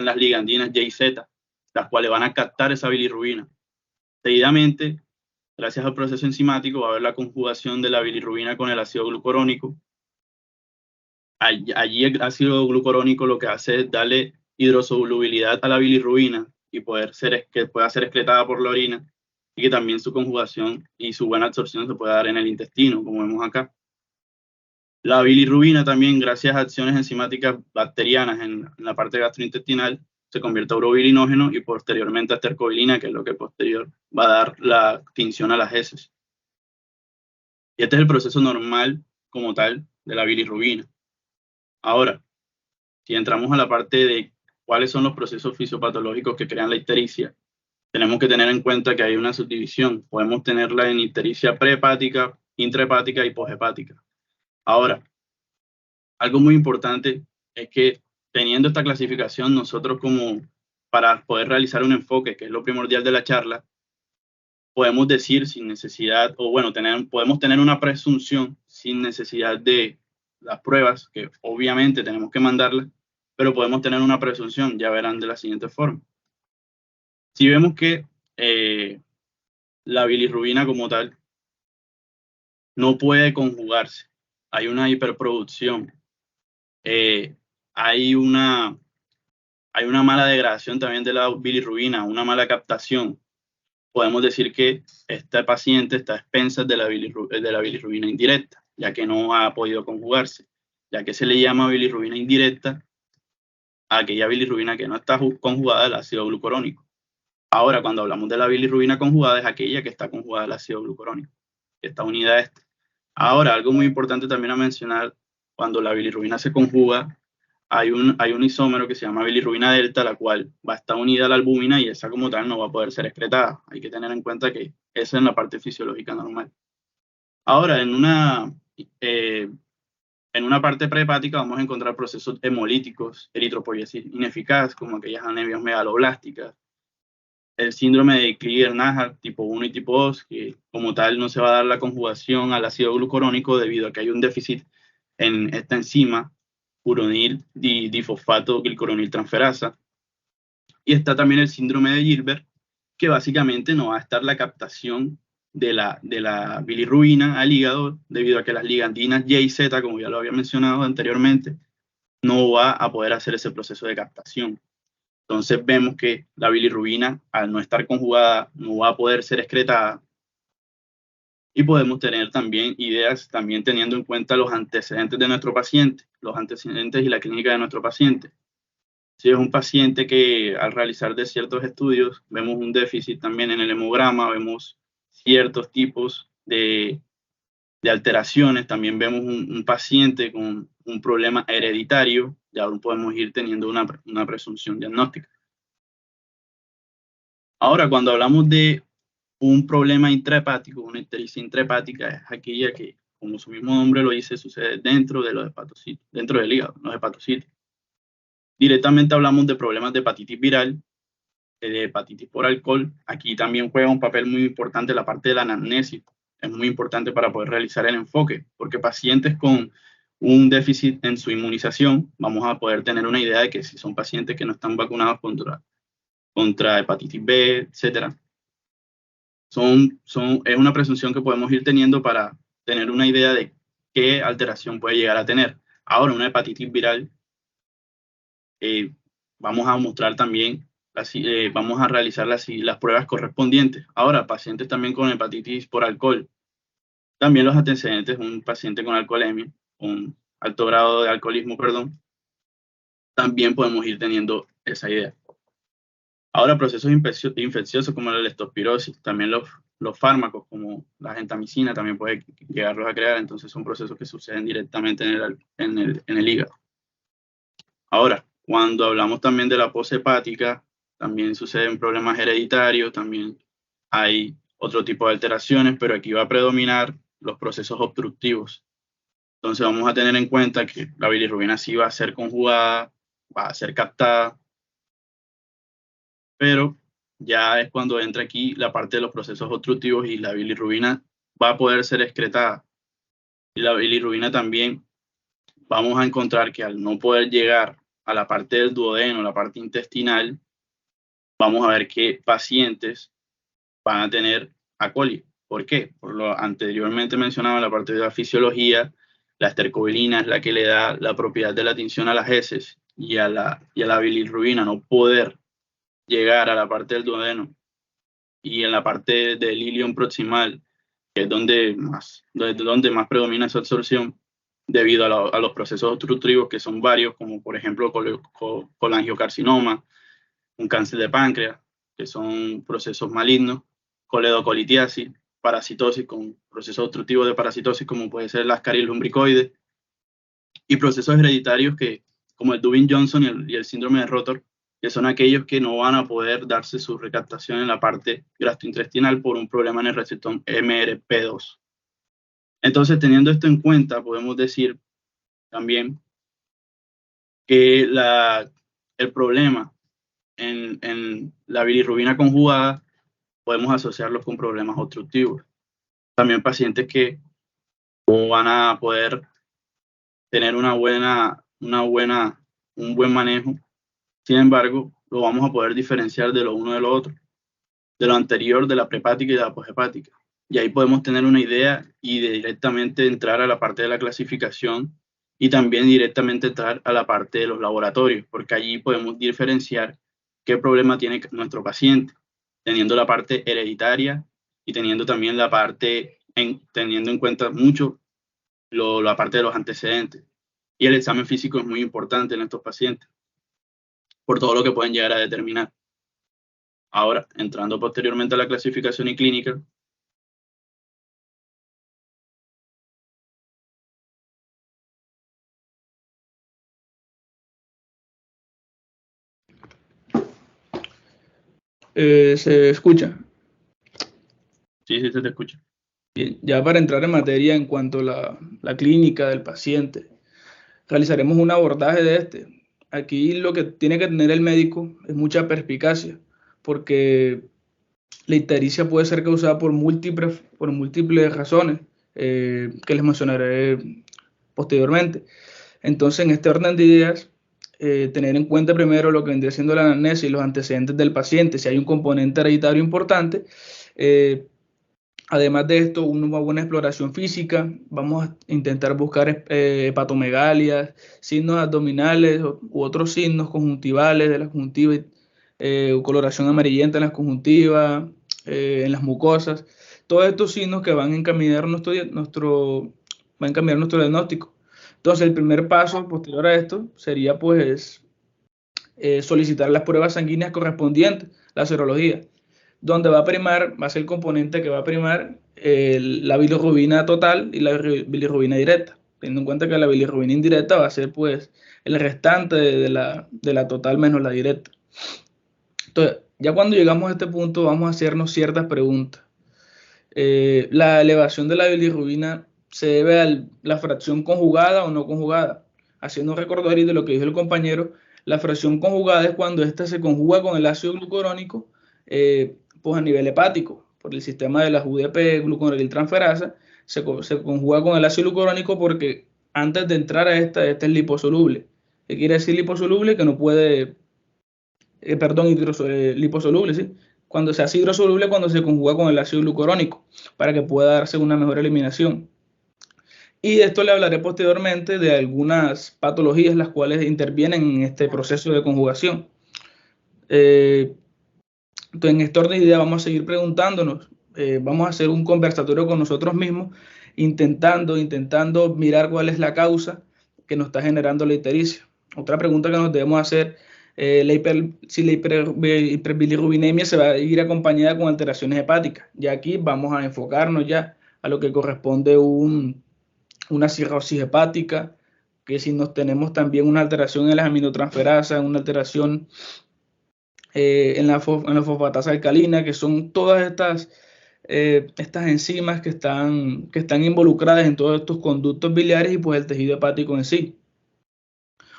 las ligandinas Y y Z, las cuales van a captar esa bilirrubina. Seguidamente, gracias al proceso enzimático, va a haber la conjugación de la bilirrubina con el ácido glucurónico. Allí el ácido glucurónico lo que hace es darle hidrosolubilidad a la bilirrubina y que pueda ser excretada por la orina, y que también su conjugación y su buena absorción se pueda dar en el intestino, como vemos acá. La bilirrubina también, gracias a acciones enzimáticas bacterianas en la parte gastrointestinal, se convierte a urobilinógeno y posteriormente a estercobilina, que es lo que posterior va a dar la tinción a las heces. Y este es el proceso normal como tal de la bilirrubina. Ahora, si entramos a la parte de cuáles son los procesos fisiopatológicos que crean la ictericia, tenemos que tener en cuenta que hay una subdivisión. Podemos tenerla en ictericia prehepática, intrahepática y poshepática. Ahora, algo muy importante es que teniendo esta clasificación, nosotros para poder realizar un enfoque, que es lo primordial de la charla, podemos decir sin necesidad, o bueno, podemos tener una presunción sin necesidad de las pruebas, que obviamente tenemos que mandarlas, pero podemos tener una presunción, ya verán de la siguiente forma. Si vemos que la bilirrubina como tal no puede conjugarse, hay una hiperproducción, hay una mala degradación también de la bilirrubina, una mala captación, podemos decir que este paciente está a expensas de la bilirrubina indirecta, ya que no ha podido conjugarse, ya que se le llama bilirrubina indirecta a aquella bilirrubina que no está conjugada al ácido glucurónico. Ahora, cuando hablamos de la bilirrubina conjugada, es aquella que está conjugada al ácido glucurónico, que está unida a este. Ahora, algo muy importante también a mencionar, cuando la bilirrubina se conjuga, hay un isómero que se llama bilirrubina delta, la cual va a estar unida a la albúmina y esa como tal no va a poder ser excretada. Hay que tener en cuenta que esa es la parte fisiológica normal. Ahora, en una parte prehepática vamos a encontrar procesos hemolíticos, eritropoyesis ineficaz, como aquellas anemias megaloblásticas, el síndrome de Klinger-Najar tipo 1 y tipo 2, que como tal no se va a dar la conjugación al ácido glucurónico debido a que hay un déficit en esta enzima, uronil difosfato glicuronil transferasa. Y está también el síndrome de Gilbert, que básicamente no va a estar la captación de la bilirrubina al hígado debido a que las ligandinas Y y Z, como ya lo había mencionado anteriormente, no va a poder hacer ese proceso de captación. Entonces vemos que la bilirrubina, al no estar conjugada, no va a poder ser excretada. Y podemos tener también ideas, también teniendo en cuenta los antecedentes de nuestro paciente, los antecedentes y la clínica de nuestro paciente. Si es un paciente que al realizar de ciertos estudios vemos un déficit también en el hemograma, vemos ciertos tipos de alteraciones, también vemos un paciente con un problema hereditario, ya podemos ir teniendo una presunción diagnóstica. Ahora, cuando hablamos de un problema intrahepático, una ictericia intrahepática, es aquella que, como su mismo nombre lo dice, sucede dentro de los hepatocitos, dentro del hígado, los hepatocitos. Directamente hablamos de problemas de hepatitis viral, de hepatitis por alcohol. Aquí también juega un papel muy importante la parte de la anamnesis. Es muy importante para poder realizar el enfoque, porque pacientes con un déficit en su inmunización, vamos a poder tener una idea de que si son pacientes que no están vacunados contra hepatitis B, etcétera, es una presunción que podemos ir teniendo para tener una idea de qué alteración puede llegar a tener. Ahora, una hepatitis viral, vamos a mostrar también, vamos a realizar las pruebas correspondientes. Ahora, pacientes también con hepatitis por alcohol, también los antecedentes, un paciente con alcoholemia, con alto grado de alcoholismo, perdón, también podemos ir teniendo esa idea. Ahora, procesos infecciosos como la leptospirosis, también los fármacos como la gentamicina también puede llegarlos a crear, entonces son procesos que suceden directamente en el hígado. Ahora, cuando hablamos también de la poshepática, también suceden problemas hereditarios, también hay otro tipo de alteraciones, pero aquí va a predominar los procesos obstructivos. Entonces vamos a tener en cuenta que la bilirrubina sí va a ser conjugada, va a ser captada, pero ya es cuando entra aquí la parte de los procesos obstructivos y la bilirrubina va a poder ser excretada. Y la bilirrubina también vamos a encontrar que al no poder llegar a la parte del duodeno, la parte intestinal, vamos a ver que pacientes van a tener A. coli. ¿Por qué? Por lo anteriormente mencionado, la parte de la fisiología, la estercobilina es la que le da la propiedad de la tinción a las heces y a la bilirrubina no poder llegar a la parte del duodeno, y en la parte del ilion proximal, que es donde más predomina esa absorción, debido a los procesos obstructivos, que son varios, como por ejemplo colangiocarcinoma, un cáncer de páncreas, que son procesos malignos, coledocolitiasis, parasitosis con procesos obstructivos de parasitosis, como puede ser la Ascaris lumbricoides, y procesos hereditarios como el Dubin-Johnson y el síndrome de Rotor, que son aquellos que no van a poder darse su recaptación en la parte gastrointestinal por un problema en el receptor MRP2. Entonces, teniendo esto en cuenta, podemos decir también que el problema en la bilirrubina conjugada podemos asociarlos con problemas obstructivos. También pacientes que no van a poder tener un buen manejo. Sin embargo, lo vamos a poder diferenciar de lo uno de lo otro, de lo anterior, de la prehepática y de la poshepática. Y ahí podemos tener una idea y directamente entrar a la parte de la clasificación y también directamente entrar a la parte de los laboratorios, porque allí podemos diferenciar qué problema tiene nuestro paciente, teniendo la parte hereditaria y teniendo también teniendo en cuenta mucho la parte de los antecedentes. Y el examen físico es muy importante en estos pacientes, por todo lo que pueden llegar a determinar. Ahora, entrando posteriormente a la clasificación y clínica, ¿se escucha? Sí, se te escucha. Bien, ya para entrar en materia en cuanto a la clínica del paciente, realizaremos un abordaje de este. Aquí lo que tiene que tener el médico es mucha perspicacia, porque la ictericia puede ser causada por múltiples razones que les mencionaré posteriormente. Entonces, en este orden de ideas, tener en cuenta primero lo que vendría siendo la anamnesis y los antecedentes del paciente, si hay un componente hereditario importante. Además de esto, una buena exploración física. Vamos a intentar buscar hepatomegalias, signos abdominales u otros signos conjuntivales de la conjuntiva, coloración amarillenta en las conjuntivas, en las mucosas. Todos estos signos que van a encaminar nuestro diagnóstico. Entonces, el primer paso posterior a esto sería pues solicitar las pruebas sanguíneas correspondientes, la serología, donde va a ser el componente que va a primar la bilirrubina total y la bilirrubina directa, teniendo en cuenta que la bilirrubina indirecta va a ser pues el restante de la total menos la directa. Entonces, ya cuando llegamos a este punto vamos a hacernos ciertas preguntas. La elevación de la bilirrubina se debe a la fracción conjugada o no conjugada. Haciendo un recordatorio de lo que dijo el compañero, la fracción conjugada es cuando ésta se conjuga con el ácido glucurónico pues a nivel hepático, por el sistema de las UDP, gluconeriltransferasa, se conjuga con el ácido glucurónico porque antes de entrar a esta es liposoluble. ¿Qué quiere decir liposoluble? Que no puede, liposoluble, ¿sí? Cuando se hace hidrosoluble, cuando se conjuga con el ácido glucurónico, para que pueda darse una mejor eliminación. Y de esto le hablaré posteriormente de algunas patologías las cuales intervienen en este proceso de conjugación. Entonces, en este orden de idea vamos a seguir preguntándonos, vamos a hacer un conversatorio con nosotros mismos, intentando mirar cuál es la causa que nos está generando la ictericia. Otra pregunta que nos debemos hacer, si la hiperbilirubinemia se va a ir acompañada con alteraciones hepáticas. Ya aquí vamos a enfocarnos ya a lo que corresponde una cirrosis hepática, que si nos tenemos también una alteración en las aminotransferasas, una alteración en la fosfatasa alcalina, que son todas estas enzimas que están involucradas en todos estos conductos biliares y pues el tejido hepático en sí.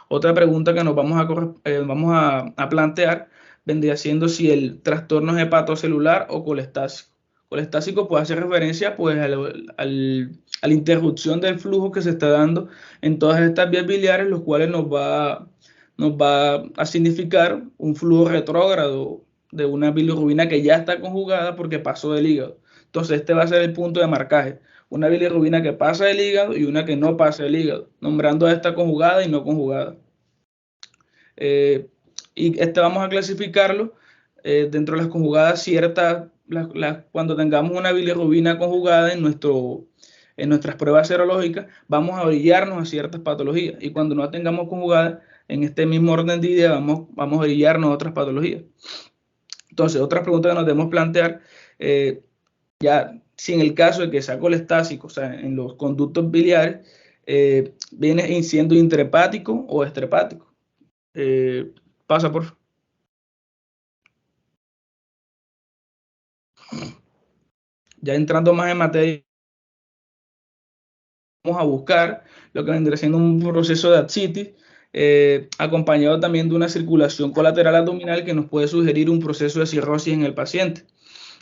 Otra pregunta que nos vamos a plantear vendría siendo si el trastorno es hepatocelular o colestásico. Colestásico puede hacer referencia pues a la interrupción del flujo que se está dando en todas estas vías biliares, los cuales nos va nos va a significar un flujo retrógrado de una bilirrubina que ya está conjugada porque pasó del hígado. Entonces este va a ser el punto de marcaje. Una bilirrubina que pasa del hígado y una que no pasa del hígado, nombrando a esta conjugada y no conjugada. Y vamos a clasificarlo dentro de las conjugadas ciertas, cuando tengamos una bilirrubina conjugada en nuestras pruebas serológicas, vamos a orillarnos a ciertas patologías, y cuando no tengamos conjugada, en este mismo orden de ideas, vamos a orillarnos a otras patologías. Entonces, otra pregunta que nos debemos plantear, ya si en el caso de que sea colestásico, o sea, en los conductos biliares, viene siendo intrahepático o extrahepático. Pasa, por favor. Ya entrando más en materia, vamos a buscar lo que vendría siendo un proceso de ascitis, acompañado también de una circulación colateral abdominal que nos puede sugerir un proceso de cirrosis en el paciente,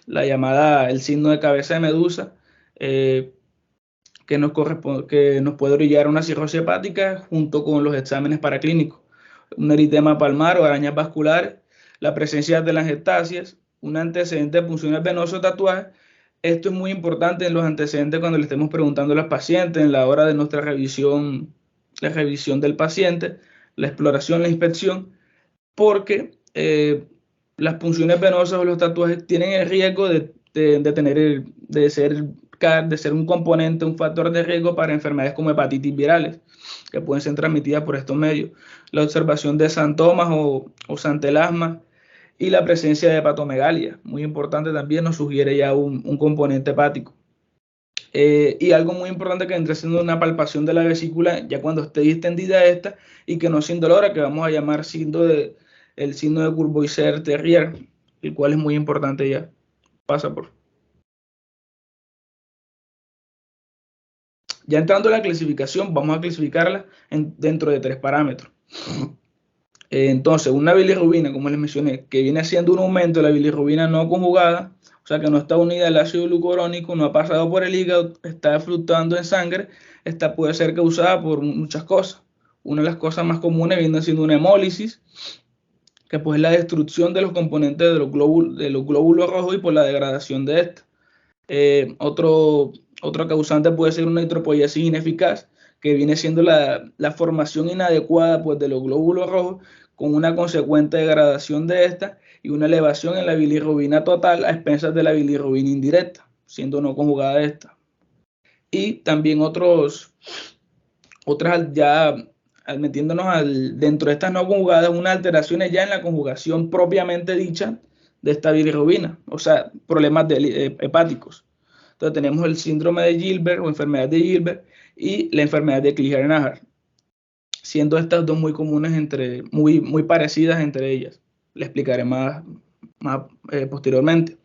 el signo de cabeza de medusa, que nos puede orillar a una cirrosis hepática junto con los exámenes paraclínicos, un eritema palmar o arañas vasculares, la presencia de las telangiectasias, un antecedente de punciones venosas o tatuajes. Esto es muy importante en los antecedentes cuando le estemos preguntando a los pacientes en la hora de nuestra revisión, la revisión del paciente, la exploración, la inspección, porque las punciones venosas o los tatuajes tienen el riesgo de ser un componente, un factor de riesgo para enfermedades como hepatitis virales, que pueden ser transmitidas por estos medios. La observación de xantomas o xantelasmas y la presencia de hepatomegalia, muy importante también, nos sugiere ya un componente hepático. Y algo muy importante que entra siendo una palpación de la vesícula ya cuando esté distendida esta y que no sin dolor, que vamos a llamar el signo de Courvoisier-Terrier, el cual es muy importante ya. Pasa por. Ya entrando a la clasificación, vamos a clasificarla dentro de 3 parámetros. Entonces, una bilirrubina, como les mencioné, que viene haciendo un aumento de la bilirrubina no conjugada, o sea que no está unida al ácido glucurónico, no ha pasado por el hígado, está fluctuando en sangre. Esta puede ser causada por muchas cosas. Una de las cosas más comunes viene siendo una hemólisis, que pues es la destrucción de los componentes de los glóbulos rojos y por la degradación de esta. Otro causante puede ser una eritropoiesis ineficaz, que viene siendo la formación inadecuada pues, de los glóbulos rojos, con una consecuente degradación de esta y una elevación en la bilirrubina total a expensas de la bilirrubina indirecta, siendo no conjugada esta. Y también otras ya metiéndonos dentro de estas no conjugadas, unas alteraciones ya en la conjugación propiamente dicha de esta bilirrubina, o sea, problemas hepáticos. Entonces tenemos el síndrome de Gilbert o enfermedad de Gilbert y la enfermedad de Klinger-Najar, siendo estas dos muy comunes, muy parecidas entre ellas. Le explicaré más posteriormente.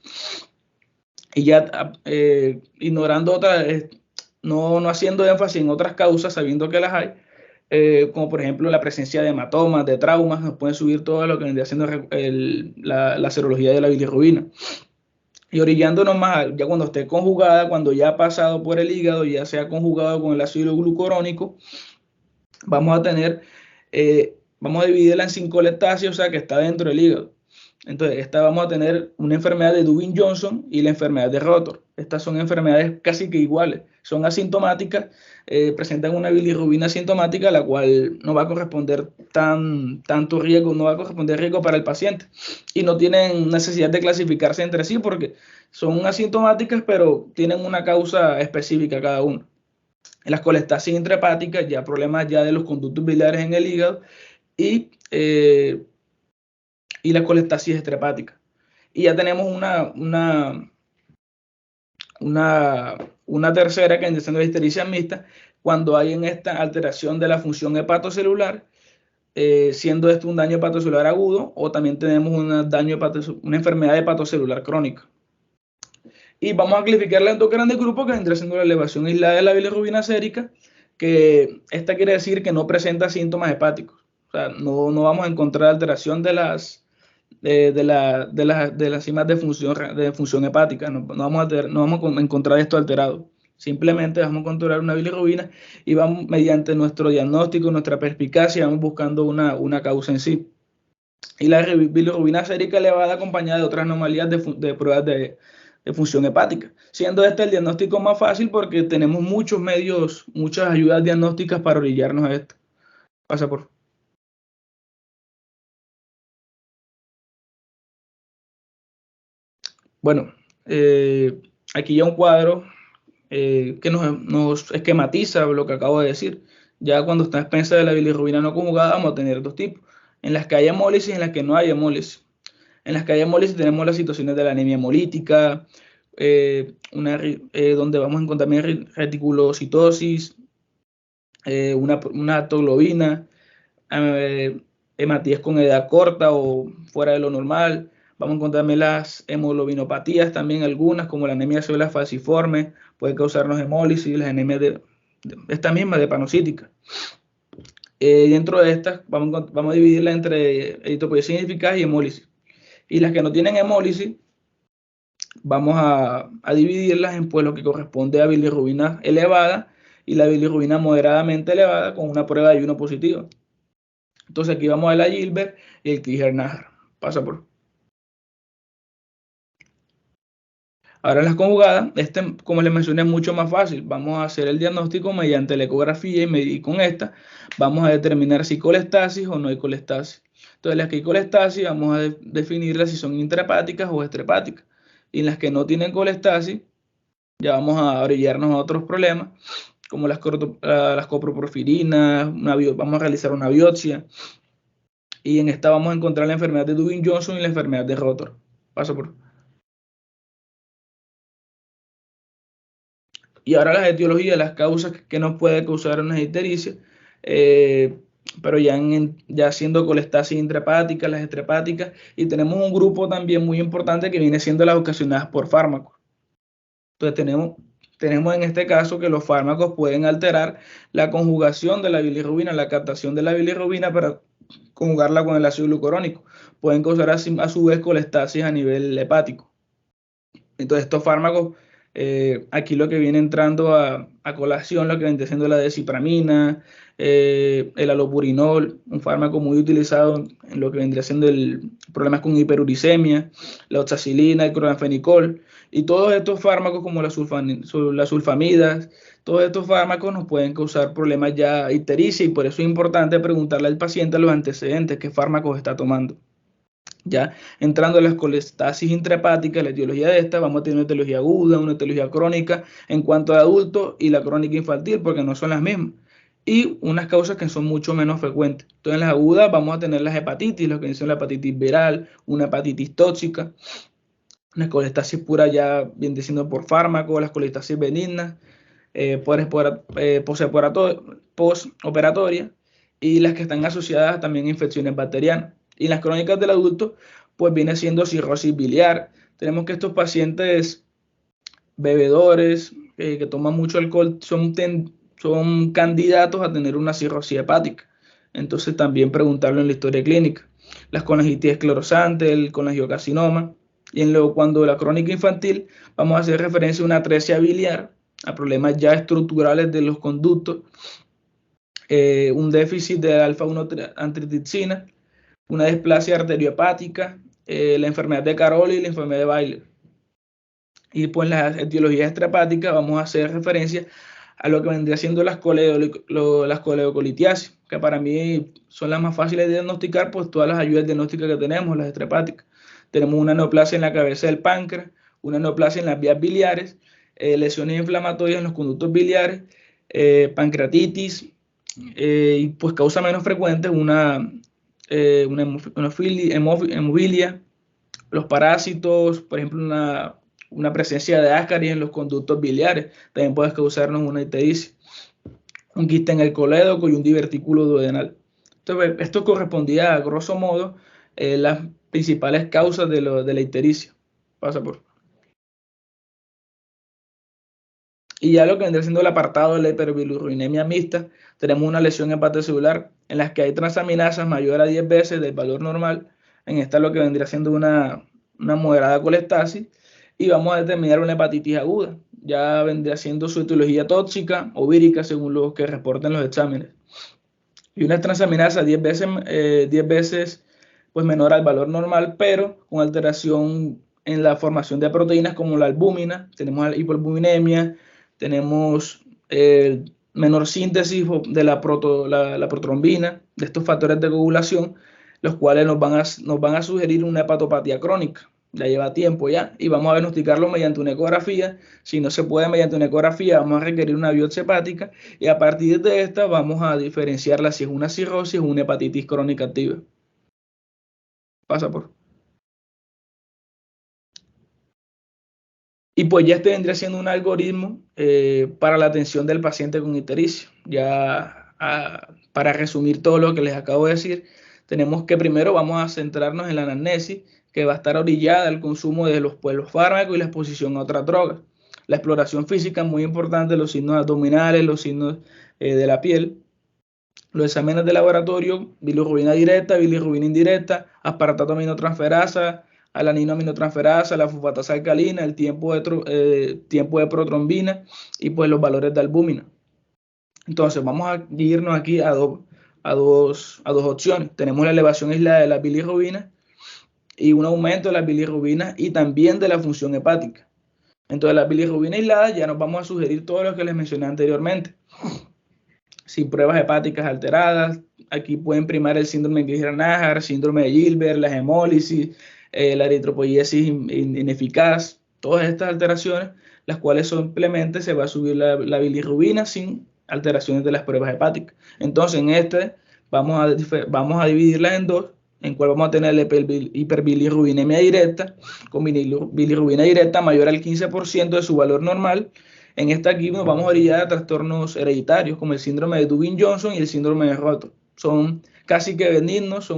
Y ya ignorando otras, no haciendo énfasis en otras causas, sabiendo que las hay, como por ejemplo la presencia de hematomas, de traumas, nos pueden subir todo lo que vendría siendo la serología de la bilirrubina. Y orillándonos más, ya cuando esté conjugada, cuando ya ha pasado por el hígado, ya sea conjugado con el ácido glucurónico, vamos a dividirla en 5 lactáceas, o sea que está dentro del hígado. Entonces, vamos a tener una enfermedad de Dubin-Johnson y la enfermedad de Rotor. Estas son enfermedades casi que iguales, son asintomáticas, presentan una bilirrubina asintomática, la cual no va a corresponder tanto riesgo, no va a corresponder riesgo para el paciente, y no tienen necesidad de clasificarse entre sí porque son asintomáticas, pero tienen una causa específica cada una. En las colestasis intrahepáticas, ya problemas ya de los conductos biliares en el hígado, y la colestasis extrahepática. Y ya tenemos una tercera, que es la ictericia mixta, cuando hay en esta alteración de la función hepatocelular, siendo esto un daño hepatocelular agudo, o también tenemos una enfermedad hepatocelular crónica. Y vamos a clasificarla en 2 grandes grupos, que vendría siendo la elevación aislada de la bilirrubina sérica, que esta quiere decir que no presenta síntomas hepáticos. O sea, no vamos a encontrar alteración de las enzimas de función hepática, no vamos a encontrar esto alterado. Simplemente vamos a controlar una bilirrubina y vamos, mediante nuestro diagnóstico, nuestra perspicacia, vamos buscando una causa en sí. Y la bilirrubina sérica elevada acompañada de otras anomalías de pruebas de función hepática, siendo este el diagnóstico más fácil porque tenemos muchos medios, muchas ayudas diagnósticas para orillarnos a esto. Pasa por. Bueno, aquí ya un cuadro que nos esquematiza lo que acabo de decir. Ya cuando está expensa de la bilirrubina no conjugada, vamos a tener dos tipos, en las que hay hemólisis y en las que no hay hemólisis. En las que hay hemólisis tenemos las situaciones de la anemia hemolítica, donde vamos a encontrar reticulocitosis, una atoglobina, hematías con edad corta o fuera de lo normal. Vamos a encontrarme las hemoglobinopatías también, algunas, como la anemia célula falciforme, puede causarnos hemólisis, las anemias esta misma de panocítica. Dentro de estas, vamos a dividirla entre eritropoyesis ineficaz y hemólisis. Y las que no tienen hemólisis, vamos a dividirlas en pues, lo que corresponde a bilirrubina elevada y la bilirrubina moderadamente elevada con una prueba de ayuno positiva. Entonces aquí vamos a la Gilbert y el Krüger-Najar. Pasa por. Ahora en las conjugadas, como les mencioné, es mucho más fácil. Vamos a hacer el diagnóstico mediante la ecografía y con esta vamos a determinar si hay colestasis o no hay colestasis. Entonces, las que hay colestasis vamos a definirlas si son intrahepáticas o extrahepáticas. Y en las que no tienen colestasis, ya vamos a orillarnos a otros problemas, como las coproporfirinas, vamos a realizar una biopsia. Y en esta vamos a encontrar la enfermedad de Dubin-Johnson y la enfermedad de Rotor. Paso por. Y ahora las etiologías, las causas que nos puede causar una ictericia, pero ya siendo colestasis intrahepática, las extrahepáticas, y tenemos un grupo también muy importante que viene siendo las ocasionadas por fármacos. Entonces tenemos en este caso que los fármacos pueden alterar la conjugación de la bilirrubina, la captación de la bilirrubina para conjugarla con el ácido glucurónico. Pueden causar a su vez colestasis a nivel hepático. Entonces estos fármacos, aquí lo que viene entrando a colación, lo que viene siendo la desipramina, el alopurinol, un fármaco muy utilizado en lo que vendría siendo problemas con hiperuricemia, la oxacilina, el cloranfenicol, y todos estos fármacos como las sulfamidas, todos estos fármacos nos pueden causar problemas ya ictericia, y por eso es importante preguntarle al paciente los antecedentes, qué fármacos está tomando. Ya entrando en las colestasis intrahepáticas, la etiología de esta, vamos a tener una etiología aguda, una etiología crónica en cuanto al adulto y la crónica infantil, porque no son las mismas. Y unas causas que son mucho menos frecuentes. Entonces, en las agudas vamos a tener las hepatitis, lo que dicen la hepatitis viral, una hepatitis tóxica, una colestasis pura ya bien diciendo por fármaco, las colestasis benignas, postoperatoria, y las que están asociadas también a infecciones bacterianas. Y en las crónicas del adulto, pues viene siendo cirrosis biliar. Tenemos que estos pacientes bebedores que toman mucho alcohol son candidatos a tener una cirrosis hepática. Entonces también preguntarlo en la historia clínica. Las colangitis esclerosante, el colangiocarcinoma. Y cuando la crónica infantil, vamos a hacer referencia a una atresia biliar, a problemas ya estructurales de los conductos, un déficit de alfa-1 antitripsina, una displasia arteriohepática, la enfermedad de Caroli y la enfermedad de Bailey. Y pues las etiologías extrahepáticas vamos a hacer referencia a lo que vendría siendo las coleocolitiasis, que para mí son las más fáciles de diagnosticar, pues todas las ayudas diagnósticas que tenemos, las extrahepáticas. Tenemos una neoplasia en la cabeza del páncreas, una neoplasia en las vías biliares, lesiones inflamatorias en los conductos biliares, pancreatitis, y pues causa menos frecuente una hemofilia, los parásitos, por ejemplo, una presencia de Ascaris en los conductos biliares, también puede causarnos una ictericia. Un quiste en el colédoco y un divertículo duodenal. Entonces, esto correspondía a grosso modo las principales causas de la ictericia. Pasa por. Y ya lo que vendría siendo el apartado de la hiperbilirrubinemia mixta, tenemos una lesión hepatocelular en las que hay transaminasas mayor a 10 veces del valor normal. En esta lo que vendría siendo una moderada colestasis, y vamos a determinar una hepatitis aguda. ya vendría siendo su etiología tóxica o vírica, según lo que reportan los exámenes. Y una transaminasa 10 veces pues, menor al valor normal, pero con alteración en la formación de proteínas como la albúmina, tenemos la hipoalbuminemia, tenemos menor síntesis de la protrombina, de estos factores de coagulación, los cuales nos van a sugerir una hepatopatía crónica. Ya lleva tiempo ya, y vamos a diagnosticarlo mediante una ecografía. Si no se puede mediante una ecografía, vamos a requerir una biopsia hepática, y a partir de esta vamos a diferenciarla si es una cirrosis o una hepatitis crónica activa. Pasa por. Y pues ya este vendría siendo un algoritmo para la atención del paciente con ictericia. Ya para resumir todo lo que les acabo de decir, tenemos que primero vamos a centrarnos en la anamnesis, que va a estar orillada al consumo de los fármacos y la exposición a otras drogas. La exploración física es muy importante, los signos abdominales, los signos de la piel. Los exámenes de laboratorio, bilirrubina directa, bilirrubina indirecta, aspartato aminotransferasa, alanino aminotransferasa, la fosfatasa alcalina, el tiempo de protrombina y pues los valores de albúmina. Entonces vamos a irnos aquí a dos opciones. Tenemos la elevación aislada de la bilirrubina y un aumento de la bilirrubina y también de la función hepática. Entonces la bilirrubina aislada ya nos vamos a sugerir todo lo que les mencioné anteriormente. Sin pruebas hepáticas alteradas, aquí pueden primar el síndrome de Crigler-Najjar, síndrome de Gilbert, la hemólisis, la eritropoiesis ineficaz, todas estas alteraciones, las cuales simplemente se va a subir la bilirrubina sin alteraciones de las pruebas hepáticas. Entonces en vamos a dividirlas en dos, en cual vamos a tener la hiperbilirrubinemia directa, con bilirrubina directa mayor al 15% de su valor normal. En esta aquí nos vamos a orillar a trastornos hereditarios como el síndrome de Dugin-Johnson y el síndrome de Rotor. Son casi que benignos,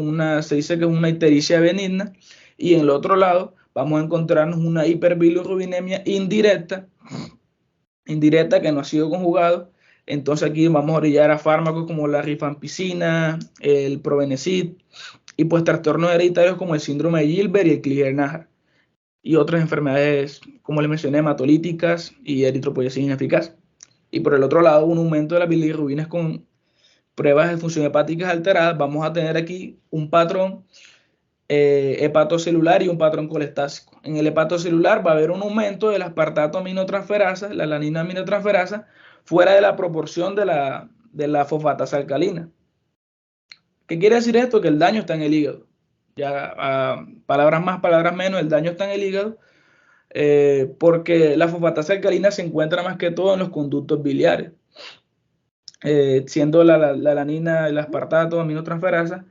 se dice que es una ictericia benigna. Y en el otro lado vamos a encontrarnos una hiperbilirrubinemia indirecta que no ha sido conjugado. Entonces aquí vamos a orillar a fármacos como la rifampicina, el probenecid y pues trastornos hereditarios como el síndrome de Gilbert y el Crigler-Najjar. Y otras enfermedades, como les mencioné, hematolíticas y eritropoiesis ineficaz. Y por el otro lado, un aumento de las bilirrubinas con pruebas de función hepáticas alteradas. Vamos a tener aquí un patrón hepatocelular y un patrón colestásico. En el hepatocelular va a haber un aumento del aspartato aminotransferasa, la alanina aminotransferasa, fuera de la proporción de la fosfatasa alcalina. ¿Qué quiere decir esto? Que el daño está en el hígado. Ya palabras más, palabras menos, el daño está en el hígado, porque la fosfatasa alcalina se encuentra más que todo en los conductos biliares, siendo la alanina, el aspartato, aminotransferasa,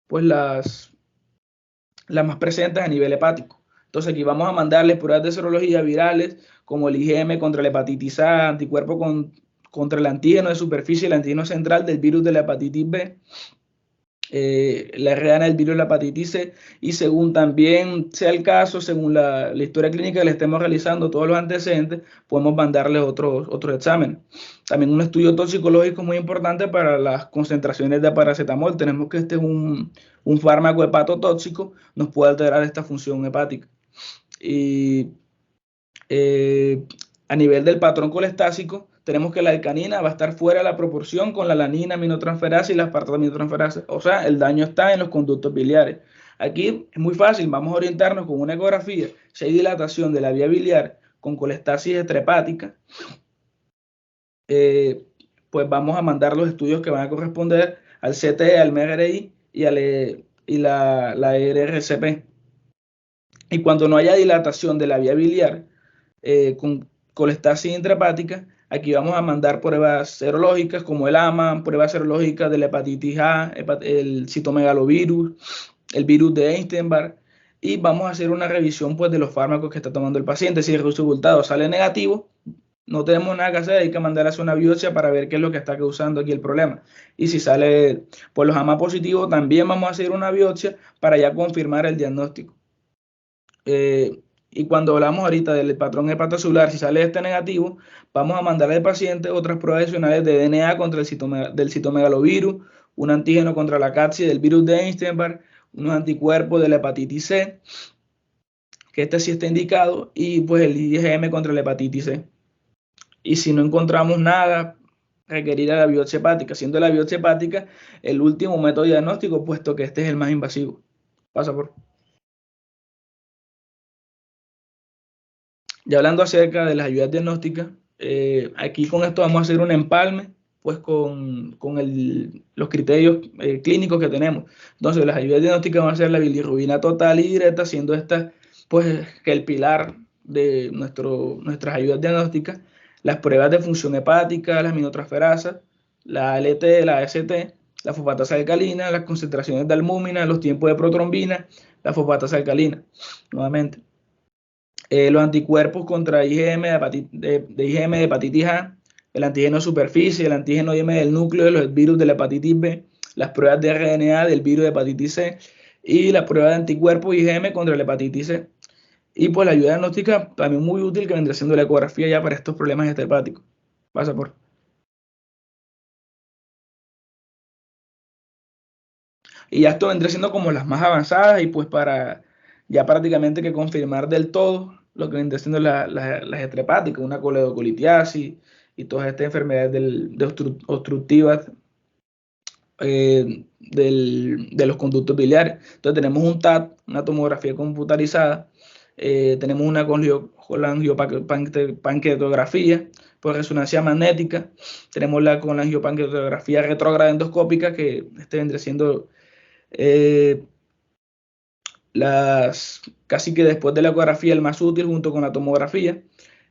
pues las más presentes a nivel hepático. Entonces aquí vamos a mandarles pruebas de serología virales, como el IgM contra la hepatitis A, anticuerpo contra el antígeno de superficie y el antígeno central del virus de la hepatitis B, la RNA del virus de la hepatitis C, y según también sea el caso, según la historia clínica que le estemos realizando, todos los antecedentes, podemos mandarles otros exámenes. También un estudio toxicológico muy importante para las concentraciones de paracetamol. Tenemos que este es un fármaco hepatotóxico, nos puede alterar esta función hepática. Y a nivel del patrón colestásico, tenemos que la alcanina va a estar fuera de la proporción con la alanina aminotransferasa y la aspartato aminotransferasa. O sea, el daño está en los conductos biliares. Aquí es muy fácil, vamos a orientarnos con una ecografía. Si hay dilatación de la vía biliar con colestasis extrahepática, pues vamos a mandar los estudios que van a corresponder al CT, al MRI y la ERCP. Y cuando no haya dilatación de la vía biliar con colestasis intrahepática, aquí vamos a mandar pruebas serológicas como el AMA, pruebas serológicas de la hepatitis A, el citomegalovirus, el virus de Epstein-Barr, y vamos a hacer una revisión pues, de los fármacos que está tomando el paciente. Si el resultado sale negativo, no tenemos nada que hacer, hay que mandar a hacer una biopsia para ver qué es lo que está causando aquí el problema. Y si sale pues, los AMA positivos, también vamos a hacer una biopsia para ya confirmar el diagnóstico. Y cuando hablamos ahorita del patrón hepatocelular, si sale este negativo, vamos a mandar al paciente otras pruebas adicionales de DNA contra del citomegalovirus, un antígeno contra la cápside del virus de Epstein-Barr, unos anticuerpos de la hepatitis C, que este sí está indicado, y pues el IgM contra la hepatitis C. y si no encontramos nada, requerir a la biopsia hepática, siendo la biopsia hepática el último método diagnóstico, puesto que este es el más invasivo. Pasa por. Ya hablando acerca de las ayudas diagnósticas, aquí con esto vamos a hacer un empalme pues con los criterios clínicos que tenemos. Entonces las ayudas diagnósticas van a ser la bilirrubina total y directa, siendo esta pues que el pilar de nuestras ayudas diagnósticas, las pruebas de función hepática, las aminotransferasas, la ALT, la AST, la fosfatasa alcalina, las concentraciones de albúmina, los tiempos de protrombina, la fosfatasa alcalina, nuevamente. Los anticuerpos contra IgM de IgM de hepatitis A, el antígeno superficie, el antígeno IgM del núcleo de los virus de la hepatitis B, las pruebas de RNA del virus de hepatitis C y la prueba de anticuerpos IgM contra la hepatitis C. Y pues la ayuda diagnóstica también muy útil que vendría siendo la ecografía ya para estos problemas hepáticos. Pasa por. Y ya esto vendría siendo como las más avanzadas y pues para ya prácticamente que confirmar del todo lo que vendría siendo las extrahepáticas, una coledocolitiasis y todas estas enfermedades obstructivas de los conductos biliares. Entonces tenemos un TAT, una tomografía computarizada, tenemos una colangiopancreatografía por resonancia magnética, tenemos la colangiopancreatografía retrógrada endoscópica, que vendría siendo casi que después de la ecografía el más útil junto con la tomografía,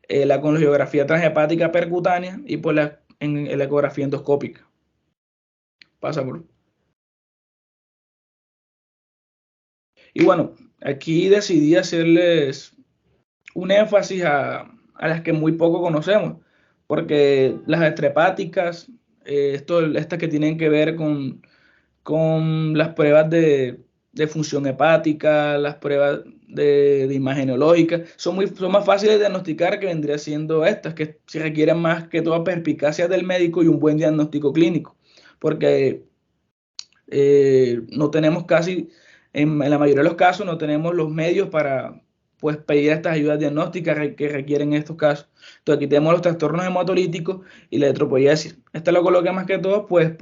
la colangiografía transhepática percutánea y pues la ecografía endoscópica. Pasa por. Y bueno, aquí decidí hacerles un énfasis a las que muy poco conocemos, porque las extrahepáticas, estas que tienen que ver con las pruebas de función hepática, las pruebas de imagenología, son más fáciles de diagnosticar que vendría siendo estas, que se requieren más que todo perspicacia del médico y un buen diagnóstico clínico, porque no tenemos casi, en la mayoría de los casos, no tenemos los medios para pues pedir estas ayudas diagnósticas que requieren en estos casos. Entonces aquí tenemos los trastornos hematolíticos y la eritropoiesis. Esta lo coloqué más que todo pues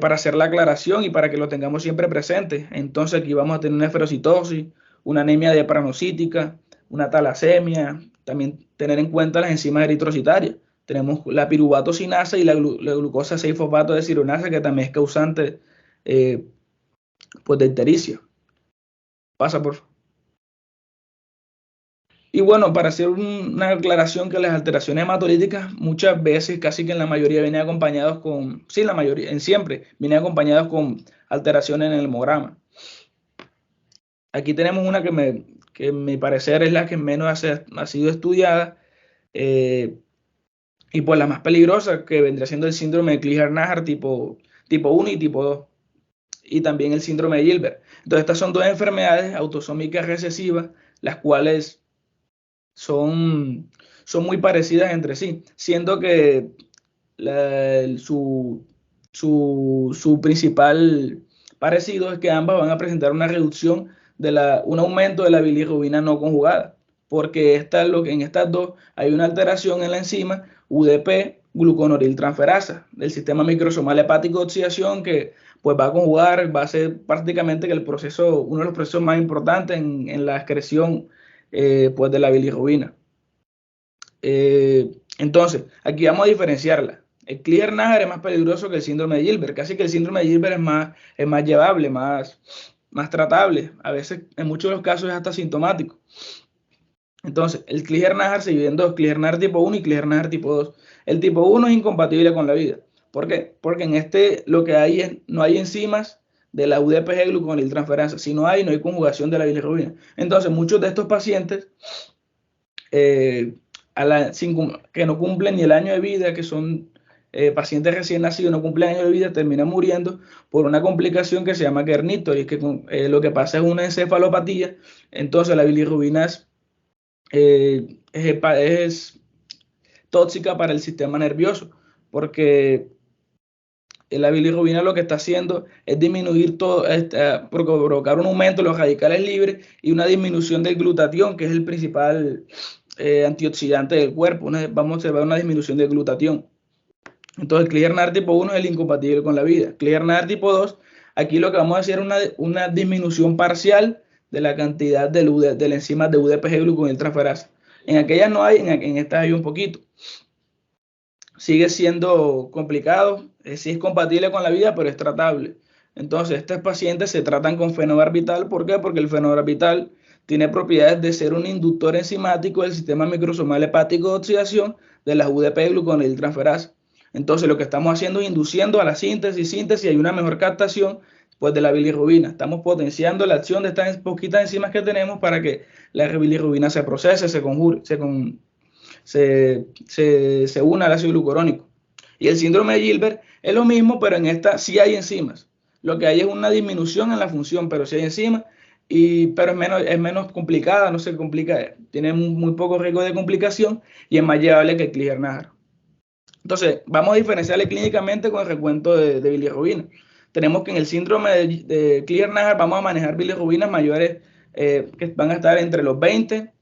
para hacer la aclaración y para que lo tengamos siempre presente. Entonces aquí vamos a tener una esferocitosis, una anemia diaparanocítica, una talasemia, también tener en cuenta las enzimas eritrocitarias. Tenemos la piruvatocinasa y la glucosa 6-fosfato de cironasa, que también es causante pues de ictericia. Pasa por. Y bueno, para hacer una aclaración, que las alteraciones hematolíticas muchas veces, casi que en la mayoría, vienen acompañados con, sí, la mayoría, en siempre, vienen acompañados con alteraciones en el hemograma. Aquí tenemos una que a mi parecer es la que menos ha sido estudiada, y pues la más peligrosa, que vendría siendo el síndrome de Kleiner-Najar tipo 1 y tipo 2, y también el síndrome de Gilbert. Entonces estas son dos enfermedades autosómicas recesivas, las cuales son muy parecidas entre sí, siendo que su principal parecido es que ambas van a presentar una reducción un aumento de la bilirrubina no conjugada, porque en estas dos hay una alteración en la enzima UDP gluconoriltransferasa del sistema microsomal hepático de oxidación, que pues va a conjugar, va a ser prácticamente que uno de los procesos más importantes en la excreción pues de la bilirrubina. Entonces, aquí vamos a diferenciarla. El Kleiner-Najar es más peligroso que el síndrome de Gilbert. Casi que el síndrome de Gilbert es más llevable, más tratable. A veces, en muchos de los casos, es hasta sintomático. Entonces, el Kleiner-Najar se divide en dos: Kleiner-Najar tipo 1 y Kleiner-Najar tipo 2. El tipo 1 es incompatible con la vida. ¿Por qué? Porque en este lo que hay es, no hay enzimas de la UDPG gluconiltransferasa. Si no hay conjugación de la bilirrubina. Entonces, muchos de estos pacientes que no cumplen ni el año de vida, que son pacientes recién nacidos, no cumplen año de vida, terminan muriendo por una complicación que se llama Kernicterus, y es que lo que pasa es una encefalopatía. Entonces la bilirrubina es tóxica para el sistema nervioso, porque la bilirrubina lo que está haciendo es disminuir provocar un aumento de los radicales libres y una disminución del glutatión, que es el principal antioxidante del cuerpo. Vamos a observar una disminución de glutatión. Entonces, el Clearer tipo 1 es el incompatible con la vida. Clearer tipo 2, aquí lo que vamos a hacer es una disminución parcial de la cantidad de la enzima de UDPG gluconiltransferasa. En aquellas no hay, en estas hay un poquito. Sigue siendo complicado, sí es compatible con la vida, pero es tratable. Entonces, estos pacientes se tratan con fenobarbital. ¿Por qué? Porque el fenobarbital tiene propiedades de ser un inductor enzimático del sistema microsomal hepático de oxidación de las UDP gluconiltransferasa. Entonces, lo que estamos haciendo es induciendo a la síntesis y hay una mejor captación pues, de la bilirrubina. Estamos potenciando la acción de estas poquitas enzimas que tenemos para que la bilirrubina se procese, se conjure, se una al ácido glucurónico. Y el síndrome de Gilbert es lo mismo, pero en esta sí hay enzimas. Lo que hay es una disminución en la función, pero sí hay enzimas, pero es menos complicada, no se complica, tiene muy poco riesgo de complicación y es más llevable que el Clearer. Entonces, vamos a diferenciarle clínicamente con el recuento de bilirrubina. Tenemos que en el síndrome de Clearer vamos a manejar bilirrubinas mayores que van a estar entre los 20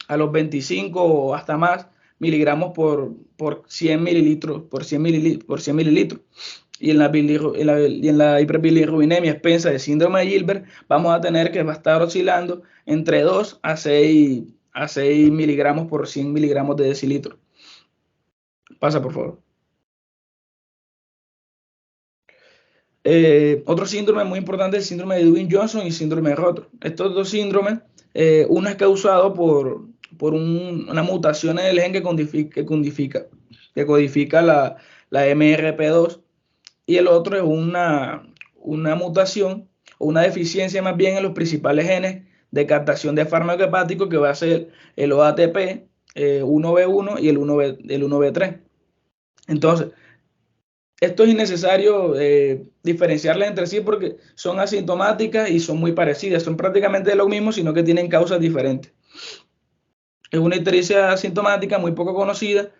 a los 25 o hasta más miligramos por 100 mililitros, por 100 mililitros. Y en la hiperbilirrubinemia expensa de síndrome de Gilbert vamos a tener que va a estar oscilando entre 2 a 6 miligramos por 100 miligramos de decilitro. Pasa, por favor. Otro síndrome muy importante es el síndrome de Ewing-Johnson y síndrome de Rotor. Estos dos síndromes, uno es causado por una mutación en el gen que codifica la MRP2 y el otro es una mutación o una deficiencia más bien en los principales genes de captación de fármaco hepático que va a ser el OATP 1B1 y el 1B3. Entonces, esto es innecesario diferenciarlas entre sí porque son asintomáticas y son muy parecidas, son prácticamente lo mismo, sino que tienen causas diferentes. Es una ictericia asintomática muy poco conocida,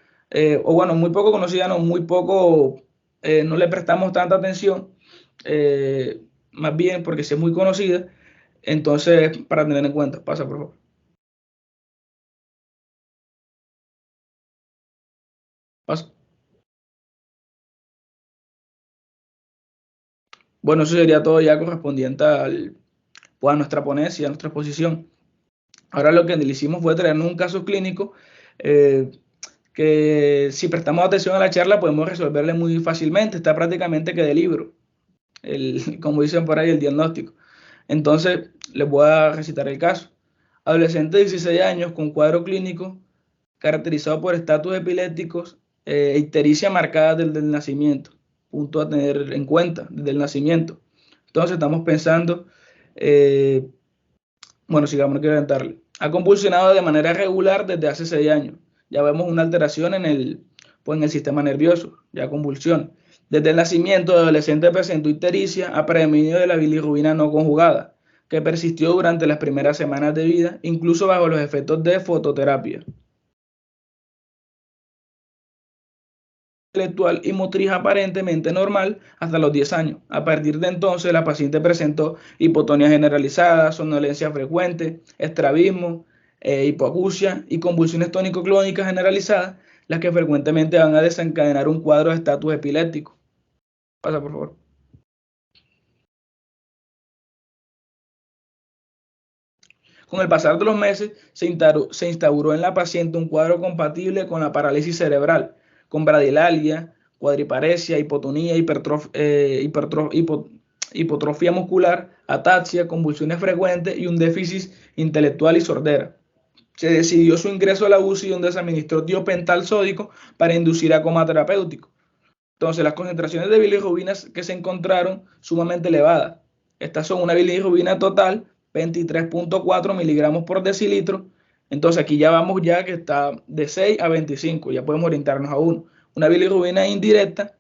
muy poco conocida, no le prestamos tanta atención, más bien porque sí es muy conocida, entonces para tener en cuenta. Pasa, por favor. Pasa. Bueno, eso sería todo ya correspondiente a nuestra ponencia, a nuestra exposición. Ahora lo que le hicimos fue traernos un caso clínico que si prestamos atención a la charla podemos resolverle muy fácilmente, está prácticamente que de libro, como dicen por ahí, el diagnóstico. Entonces, les voy a recitar el caso. Adolescente de 16 años con cuadro clínico caracterizado por estatus epilépticos e ictericia marcada desde el nacimiento. Punto a tener en cuenta, desde el nacimiento. Entonces, estamos pensando, sigamos, no quiero aventarle. Ha convulsionado de manera regular desde hace 6 años. Ya vemos una alteración en el sistema nervioso, ya convulsión. Desde el nacimiento, el adolescente presentó ictericia a predominio de la bilirrubina no conjugada, que persistió durante las primeras semanas de vida, incluso bajo los efectos de fototerapia. Intelectual y motriz aparentemente normal hasta los 10 años. A partir de entonces, la paciente presentó hipotonía generalizada, somnolencia frecuente, estrabismo, hipoacusia y convulsiones tónico-clónicas generalizadas, las que frecuentemente van a desencadenar un cuadro de estatus epiléptico. Pasa, por favor. Con el pasar de los meses, se instauró en la paciente un cuadro compatible con la parálisis cerebral, con bradilalia, cuadriparesia, hipotonía, hipotrofia muscular, ataxia, convulsiones frecuentes y un déficit intelectual y sordera. Se decidió su ingreso a la UCI, donde se administró tiopental sódico para inducir a coma terapéutico. Entonces, las concentraciones de bilirrubinas que se encontraron sumamente elevadas. Estas son una bilirrubina total 23.4 miligramos por decilitro. Entonces, aquí ya vamos que está de 6 a 25, ya podemos orientarnos a 1. Una bilirrubina indirecta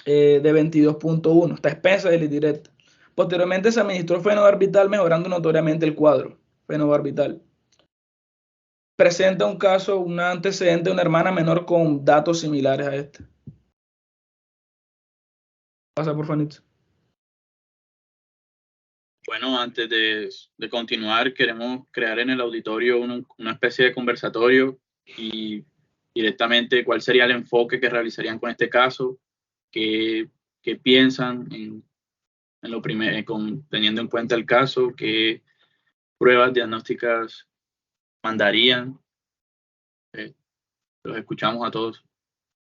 de 22.1, está espesa de la indirecta. Posteriormente se administró fenobarbital, mejorando notoriamente el cuadro. Fenobarbital. Presenta un antecedente de una hermana menor con datos similares a este. Pasa, por favor. Bueno, antes de continuar, queremos crear en el auditorio una especie de conversatorio y directamente cuál sería el enfoque que realizarían con este caso, qué, qué piensan en lo primero, teniendo en cuenta el caso, qué pruebas diagnósticas mandarían. Eh, los escuchamos a todos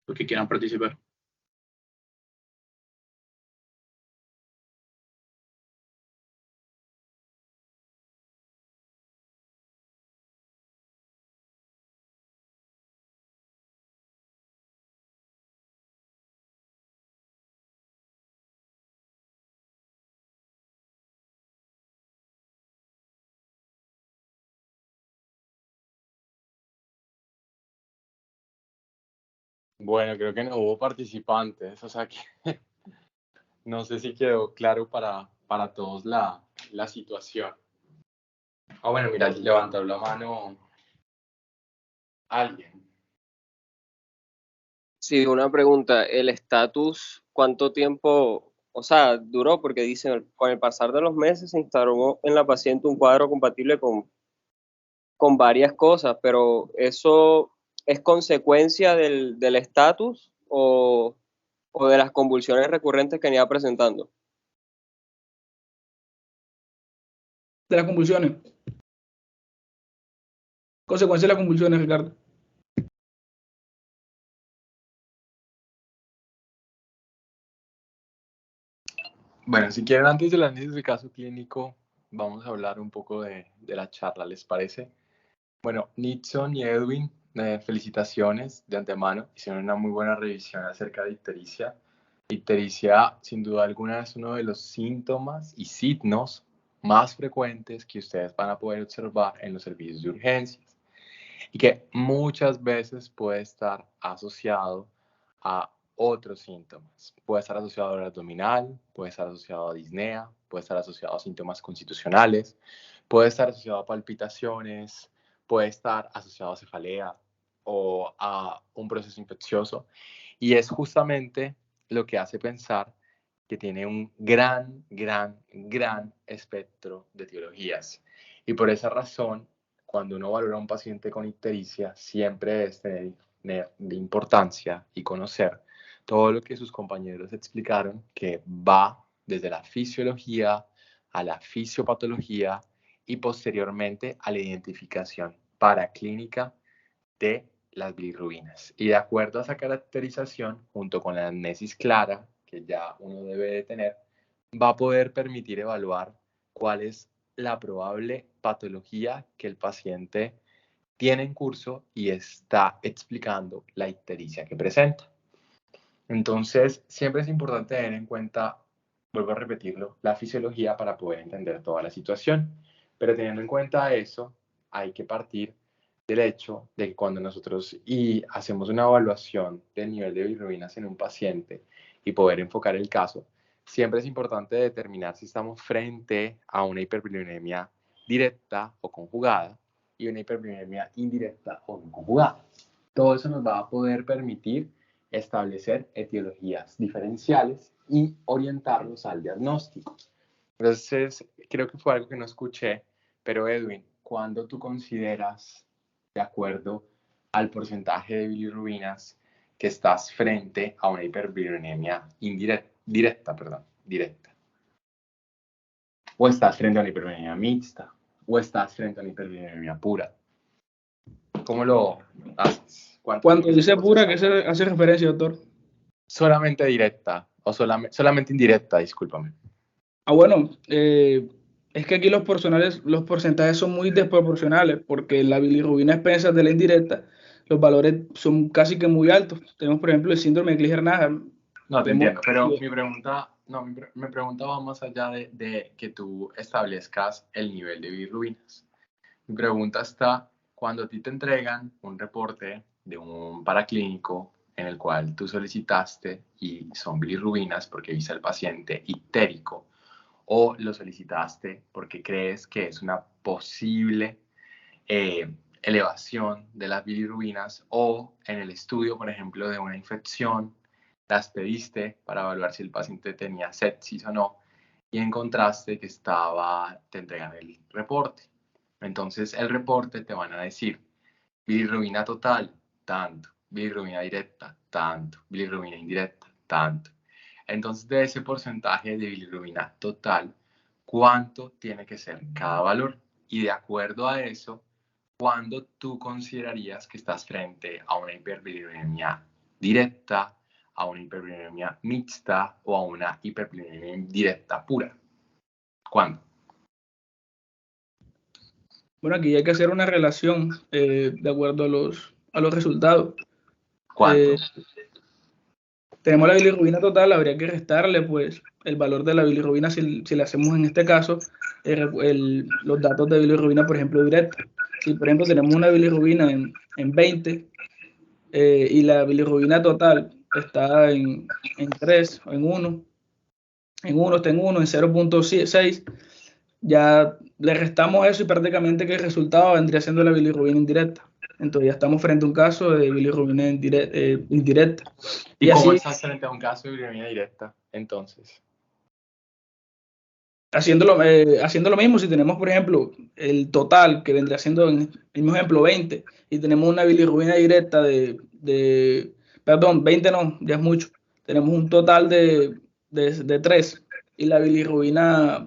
los que quieran participar. Bueno, creo que no hubo participantes, o sea que no sé si quedó claro para todos la situación. Bueno, mira, levantó la mano alguien. Sí, una pregunta, ¿el estatus cuánto tiempo, o sea, duró? Porque dicen, con el pasar de los meses se instaló en la paciente un cuadro compatible con varias cosas, pero ¿eso es consecuencia del estatus o de las convulsiones recurrentes que venía presentando? De las convulsiones. Consecuencia de las convulsiones, Ricardo. Bueno, si quieren, antes del análisis del caso clínico, vamos a hablar un poco de la charla, ¿les parece? Bueno, Nixon y Edwin, felicitaciones de antemano. Hicieron una muy buena revisión acerca de ictericia. Ictericia, sin duda alguna, es uno de los síntomas y signos más frecuentes que ustedes van a poder observar en los servicios de urgencias y que muchas veces puede estar asociado a otros síntomas. Puede estar asociado a dolor abdominal, puede estar asociado a disnea, puede estar asociado a síntomas constitucionales, puede estar asociado a palpitaciones, puede estar asociado a cefalea o a un proceso infeccioso. Y es justamente lo que hace pensar que tiene un gran espectro de etiologías. Y por esa razón, cuando uno valora a un paciente con ictericia, siempre es tener de importancia y conocer todo lo que sus compañeros explicaron, que va desde la fisiología a la fisiopatología y posteriormente a la identificación paraclínica de las bilirrubinas. Y de acuerdo a esa caracterización, junto con la anamnesis clara, que ya uno debe de tener, va a poder permitir evaluar cuál es la probable patología que el paciente tiene en curso y está explicando la ictericia que presenta. Entonces, siempre es importante tener en cuenta, vuelvo a repetirlo, la fisiología para poder entender toda la situación. Pero teniendo en cuenta eso, hay que partir del hecho de que cuando nosotros hacemos una evaluación del nivel de bilirrubinas en un paciente y poder enfocar el caso, siempre es importante determinar si estamos frente a una hiperbilirubinemia directa o conjugada y una hiperbilirubinemia indirecta o no conjugada. Todo eso nos va a poder permitir establecer etiologías diferenciales y orientarlos al diagnóstico. Entonces, creo que fue algo que no escuché, pero Edwin, ¿cuándo tú consideras, de acuerdo al porcentaje de bilirrubinas, que estás frente a una hiperbilirubinemia directa? ¿O estás frente a una hiperbilirubinemia mixta? ¿O estás frente a una hiperbilirubinemia pura? ¿Cómo lo haces? Cuando dice pura, ¿qué se hace referencia, doctor? Solamente directa, o solamente indirecta, discúlpame. Bueno, es que aquí los porcentajes son muy desproporcionales, porque la bilirrubina expensa de la indirecta, los valores son casi que muy altos. Tenemos, por ejemplo, el síndrome de Klinger-Naja. No, te entiendo, pero mi pregunta va más allá de que tú establezcas el nivel de bilirrubinas. Mi pregunta está, cuando a ti te entregan un reporte de un paraclínico en el cual tú solicitaste y son bilirrubinas porque viste al paciente ictérico, o lo solicitaste porque crees que es una posible elevación de las bilirrubinas, o en el estudio, por ejemplo, de una infección, las pediste para evaluar si el paciente tenía sepsis o no, y encontraste que te entregan el reporte. Entonces el reporte te van a decir bilirrubina total, tanto, bilirrubina directa, tanto, bilirrubina indirecta, tanto. Entonces de ese porcentaje de bilirrubina total, ¿cuánto tiene que ser cada valor? Y de acuerdo a eso, ¿cuándo tú considerarías que estás frente a una hiperbilirubinemia directa, a una hiperbilirubinemia mixta o a una hiperbilirubinemia indirecta pura? ¿Cuándo? Bueno, aquí hay que hacer una relación de acuerdo a los resultados. ¿Cuánto? Tenemos la bilirrubina total, habría que restarle pues el valor de la bilirrubina si le hacemos en este caso los datos de bilirrubina, por ejemplo, directa. Si por ejemplo tenemos una bilirrubina en 20 y la bilirrubina total está en 3 o en 1, está en 1, en 0.6, ya le restamos eso y prácticamente que el resultado vendría siendo la bilirrubina indirecta. Entonces ya estamos frente a un caso de bilirrubina indirecta. ¿Y cómo así, estás frente a un caso de bilirrubina directa, entonces? haciendo lo mismo, si tenemos, por ejemplo, el total, que vendría siendo, en el mismo ejemplo, 20, y tenemos una bilirrubina directa perdón, 20 no, ya es mucho. Tenemos un total de 3, y la bilirrubina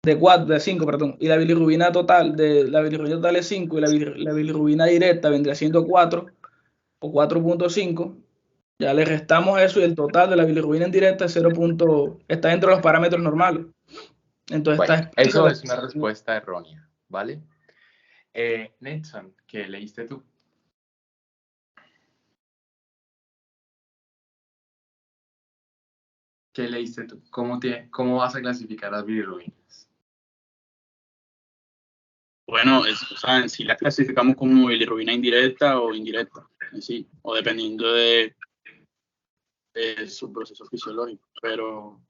de 5, perdón, y la bilirrubina total es 5, y la bilirrubina directa vendría siendo 4 o 4.5, ya le restamos eso y el total de la bilirrubina indirecta es 0. Está dentro de los parámetros normales. Entonces, bueno, eso es una respuesta errónea, ¿vale? Nelson, ¿qué leíste tú? ¿Qué leíste tú? ¿Cómo vas a clasificar las bilirrubinas? Bueno, o sea, en sí las clasificamos como bilirrubina indirecta o indirecta, sí, o dependiendo de su proceso fisiológico. Pero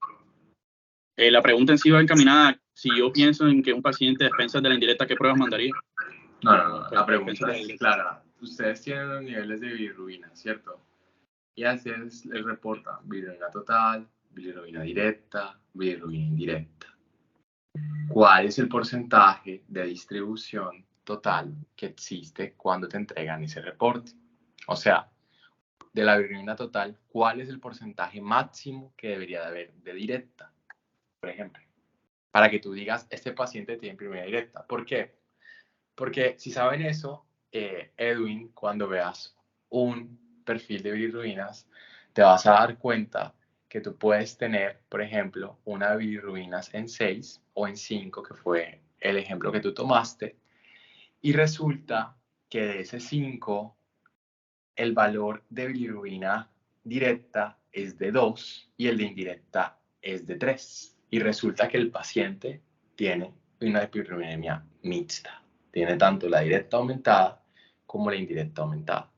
la pregunta en sí va encaminada, si yo pienso en que un paciente despensa de la indirecta, ¿qué pruebas mandaría? No, la pregunta es clara. Ustedes tienen los niveles de bilirrubina, ¿cierto? Y así les reporta bilirrubina total, bilirrubina directa, bilirrubina indirecta. ¿Cuál es el porcentaje de distribución total que existe cuando te entregan ese reporte? O sea, de la bilirrubina total, ¿cuál es el porcentaje máximo que debería de haber de directa? Por ejemplo, para que tú digas, este paciente tiene bilirrubina directa. ¿Por qué? Porque si saben eso, Edwin, cuando veas un perfil de bilirrubinas, te vas a dar cuenta que tú puedes tener, por ejemplo, una bilirrubinas en 6 o en 5, que fue el ejemplo que tú tomaste, y resulta que de ese 5, el valor de bilirrubina directa es de 2 y el de indirecta es de 3. Y resulta que el paciente tiene una bilirrubinemia mixta. Tiene tanto la directa aumentada como la indirecta aumentada.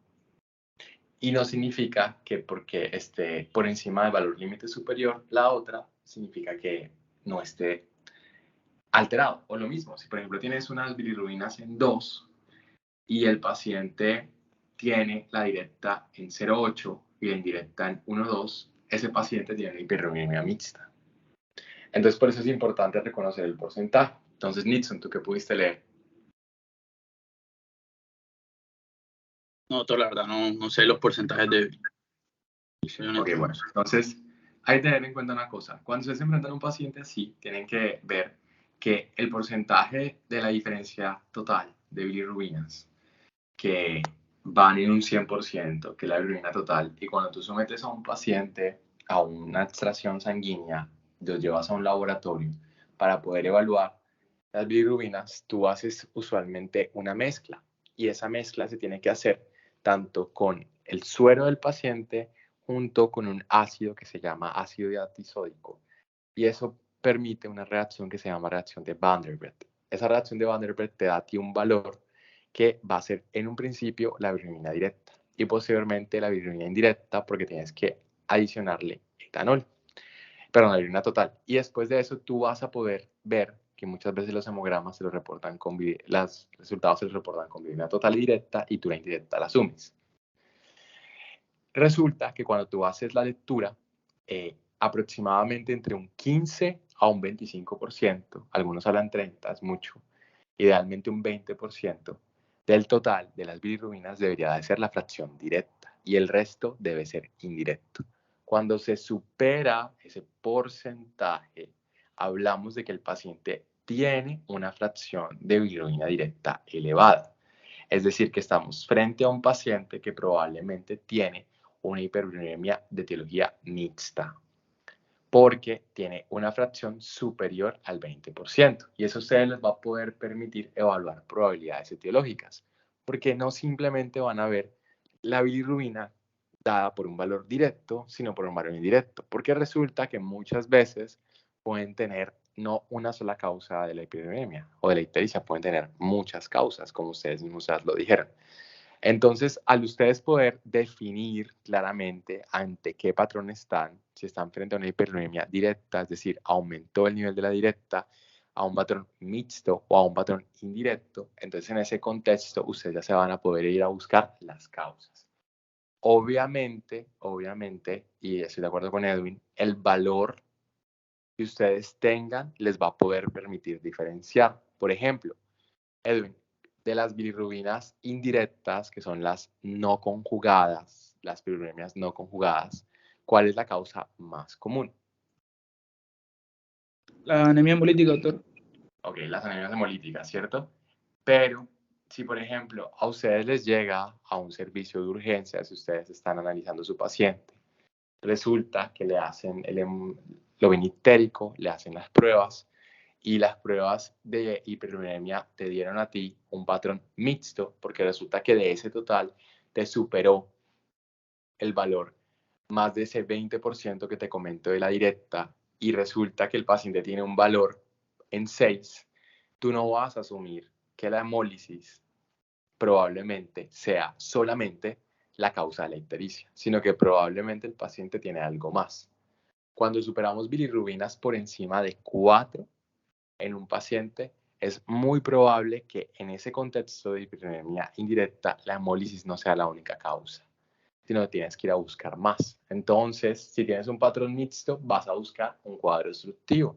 Y no significa que porque esté por encima del valor límite superior, la otra significa que no esté alterado. O lo mismo, si por ejemplo tienes unas bilirrubinas en 2 y el paciente tiene la directa en 0,8 y la indirecta en 1,2, ese paciente tiene una hiperbilirubinemia mixta. Entonces por eso es importante reconocer el porcentaje. Entonces, Nixon, ¿tú qué pudiste leer? No, la verdad, no sé los porcentajes de... Ok, bueno, entonces hay que tener en cuenta una cosa. Cuando ustedes se enfrentan a un paciente así, tienen que ver que el porcentaje de la diferencia total de bilirrubinas que van en un 100%, que es la bilirrubina total, y cuando tú sometes a un paciente a una extracción sanguínea, los llevas a un laboratorio para poder evaluar las bilirrubinas, tú haces usualmente una mezcla, y esa mezcla se tiene que hacer tanto con el suero del paciente junto con un ácido que se llama ácido diatisódico, y eso permite una reacción que se llama reacción de Van der Brett. Esa reacción de Van der Brett te da a ti un valor que va a ser en un principio la bilirrubina directa y posteriormente la bilirrubina indirecta porque tienes que adicionarle etanol, perdón, la bilirrubina total. Y después de eso tú vas a poder ver que muchas veces los hemogramas se los reportan los resultados se los reportan con bilirrubina total y directa y tú la indirecta la asumes. Resulta que cuando tú haces la lectura, aproximadamente entre un 15 a un 25%, algunos hablan 30%, es mucho, idealmente un 20% del total de las bilirrubinas debería de ser la fracción directa y el resto debe ser indirecto. Cuando se supera ese porcentaje, hablamos de que el paciente tiene una fracción de bilirrubina directa elevada. Es decir, que estamos frente a un paciente que probablemente tiene una hiperbilirubinemia de etiología mixta, porque tiene una fracción superior al 20%. Y eso a ustedes les va a poder permitir evaluar probabilidades etiológicas, porque no simplemente van a ver la bilirrubina dada por un valor directo, sino por un valor indirecto, porque resulta que muchas veces pueden tener no una sola causa de la hiperbilirubinemia o de la ictericia, pueden tener muchas causas, como ustedes mismos lo dijeron. Entonces, al ustedes poder definir claramente ante qué patrón están, si están frente a una hiperbilirubinemia directa, es decir, aumentó el nivel de la directa, a un patrón mixto o a un patrón indirecto, entonces en ese contexto ustedes ya se van a poder ir a buscar las causas. Obviamente, y estoy de acuerdo con Edwin, el valor que ustedes tengan les va a poder permitir diferenciar. Por ejemplo, Edwin, de las bilirrubinas indirectas, que son las no conjugadas, las bilirrubinemias no conjugadas, ¿cuál es la causa más común? La anemia hemolítica, doctor. Ok, las anemias hemolíticas, ¿cierto? Pero si, por ejemplo, a ustedes les llega a un servicio de urgencia, si ustedes están analizando a su paciente, resulta que le hacen el hemoglobina ictérico, le hacen las pruebas, y las pruebas de hiperbilirubinemia te dieron a ti un patrón mixto, porque resulta que de ese total te superó el valor más de ese 20% que te comento de la directa, y resulta que el paciente tiene un valor en 6, tú no vas a asumir que la hemólisis probablemente sea solamente la causa de la ictericia, sino que probablemente el paciente tiene algo más. Cuando superamos bilirrubinas por encima de 4 en un paciente, es muy probable que en ese contexto de hiperbilirubinemia indirecta la hemólisis no sea la única causa, sino que tienes que ir a buscar más. Entonces, si tienes un patrón mixto, vas a buscar un cuadro obstructivo.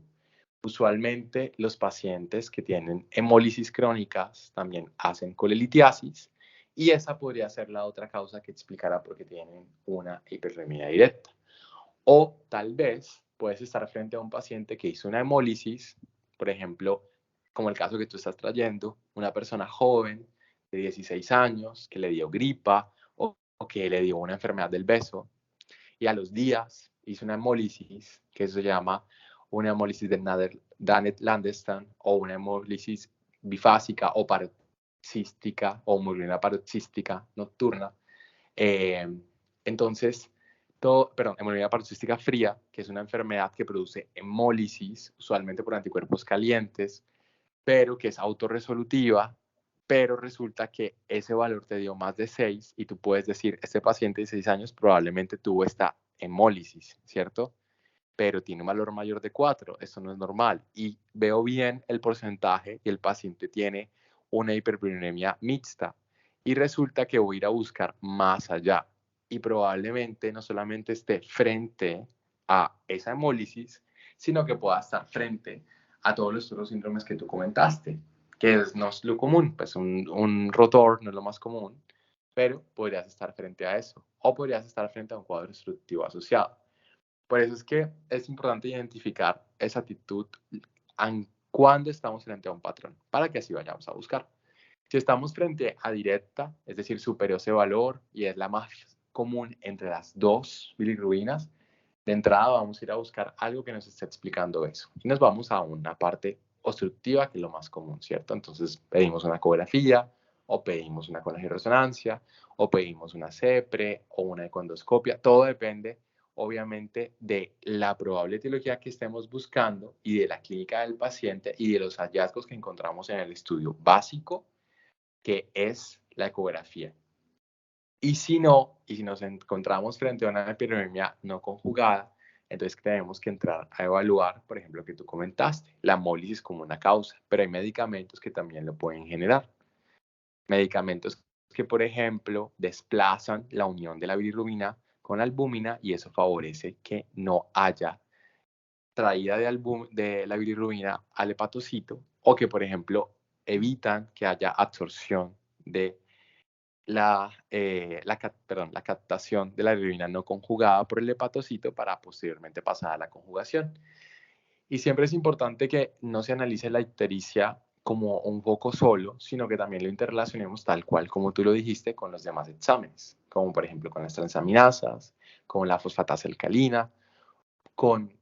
Usualmente los pacientes que tienen hemólisis crónicas también hacen colelitiasis, y esa podría ser la otra causa que explicará por qué tienen una hiperbilirubinemia directa. O tal vez puedes estar frente a un paciente que hizo una hemólisis, por ejemplo, como el caso que tú estás trayendo, una persona joven de 16 años que le dio gripa o que le dio una enfermedad del beso, y a los días hizo una hemólisis, que se llama una hemólisis de Dannet-Landestan, o una hemólisis bifásica o paroxística o hemoglobina paroxística nocturna. Entonces, hemoglobina paroxística fría, que es una enfermedad que produce hemólisis, usualmente por anticuerpos calientes, pero que es autorresolutiva, pero resulta que ese valor te dio más de 6 y tú puedes decir, este paciente de 6 años probablemente tuvo esta hemólisis, ¿cierto? Pero tiene un valor mayor de 4, eso no es normal. Y veo bien el porcentaje y el paciente tiene una hiperbilirubinemia mixta. Y resulta que voy a ir a buscar más allá. Y probablemente no solamente esté frente a esa hemólisis, sino que pueda estar frente a todos los otros síndromes que tú comentaste, que no es lo común, pues un rotor no es lo más común, pero podrías estar frente a eso, o podrías estar frente a un cuadro obstructivo asociado. Por eso es que es importante identificar esa actitud cuando estamos frente a un patrón, para que así vayamos a buscar. Si estamos frente a directa, es decir, superó ese valor y es la más común entre las dos bilirrubinas, de entrada vamos a ir a buscar algo que nos esté explicando eso. Y nos vamos a una parte obstructiva, que es lo más común, ¿cierto? Entonces pedimos una ecografía, o pedimos una resonancia, o pedimos una CEPRE, o una econdoscopia. Todo depende, obviamente, de la probable etiología que estemos buscando y de la clínica del paciente y de los hallazgos que encontramos en el estudio básico, que es la ecografía. Y si nos encontramos frente a una hiperbilirubinemia no conjugada, entonces tenemos que entrar a evaluar, por ejemplo, que tú comentaste, la hemólisis como una causa, pero hay medicamentos que también lo pueden generar. Medicamentos que, por ejemplo, desplazan la unión de la bilirrubina con la albúmina, y eso favorece que no haya traída de la bilirrubina al hepatocito, o que, por ejemplo, evitan que haya absorción de la captación de la bilirrubina no conjugada por el hepatocito para posteriormente pasar a la conjugación. Y siempre es importante que no se analice la ictericia como un foco solo, sino que también lo interrelacionemos tal cual como tú lo dijiste con los demás exámenes, como por ejemplo con las transaminasas, con la fosfatasa alcalina, con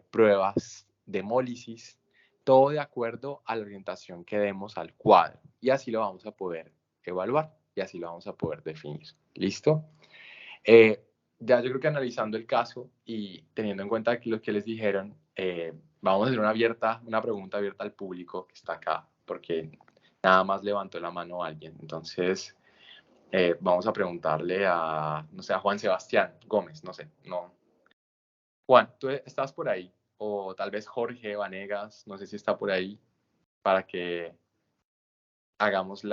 pruebas de hemólisis, todo de acuerdo a la orientación que demos al cuadro. Y así lo vamos a poder evaluar y así lo vamos a poder definir. ¿Listo? Ya yo creo que analizando el caso y teniendo en cuenta lo que les dijeron, vamos a hacer una pregunta abierta al público que está acá, porque nada más levantó la mano alguien. Entonces, vamos a preguntarle a, no sé, a Juan Sebastián Gómez, no sé, no. Juan, ¿tú estás por ahí? O tal vez Jorge Vanegas, no sé si está por ahí, para que hagamos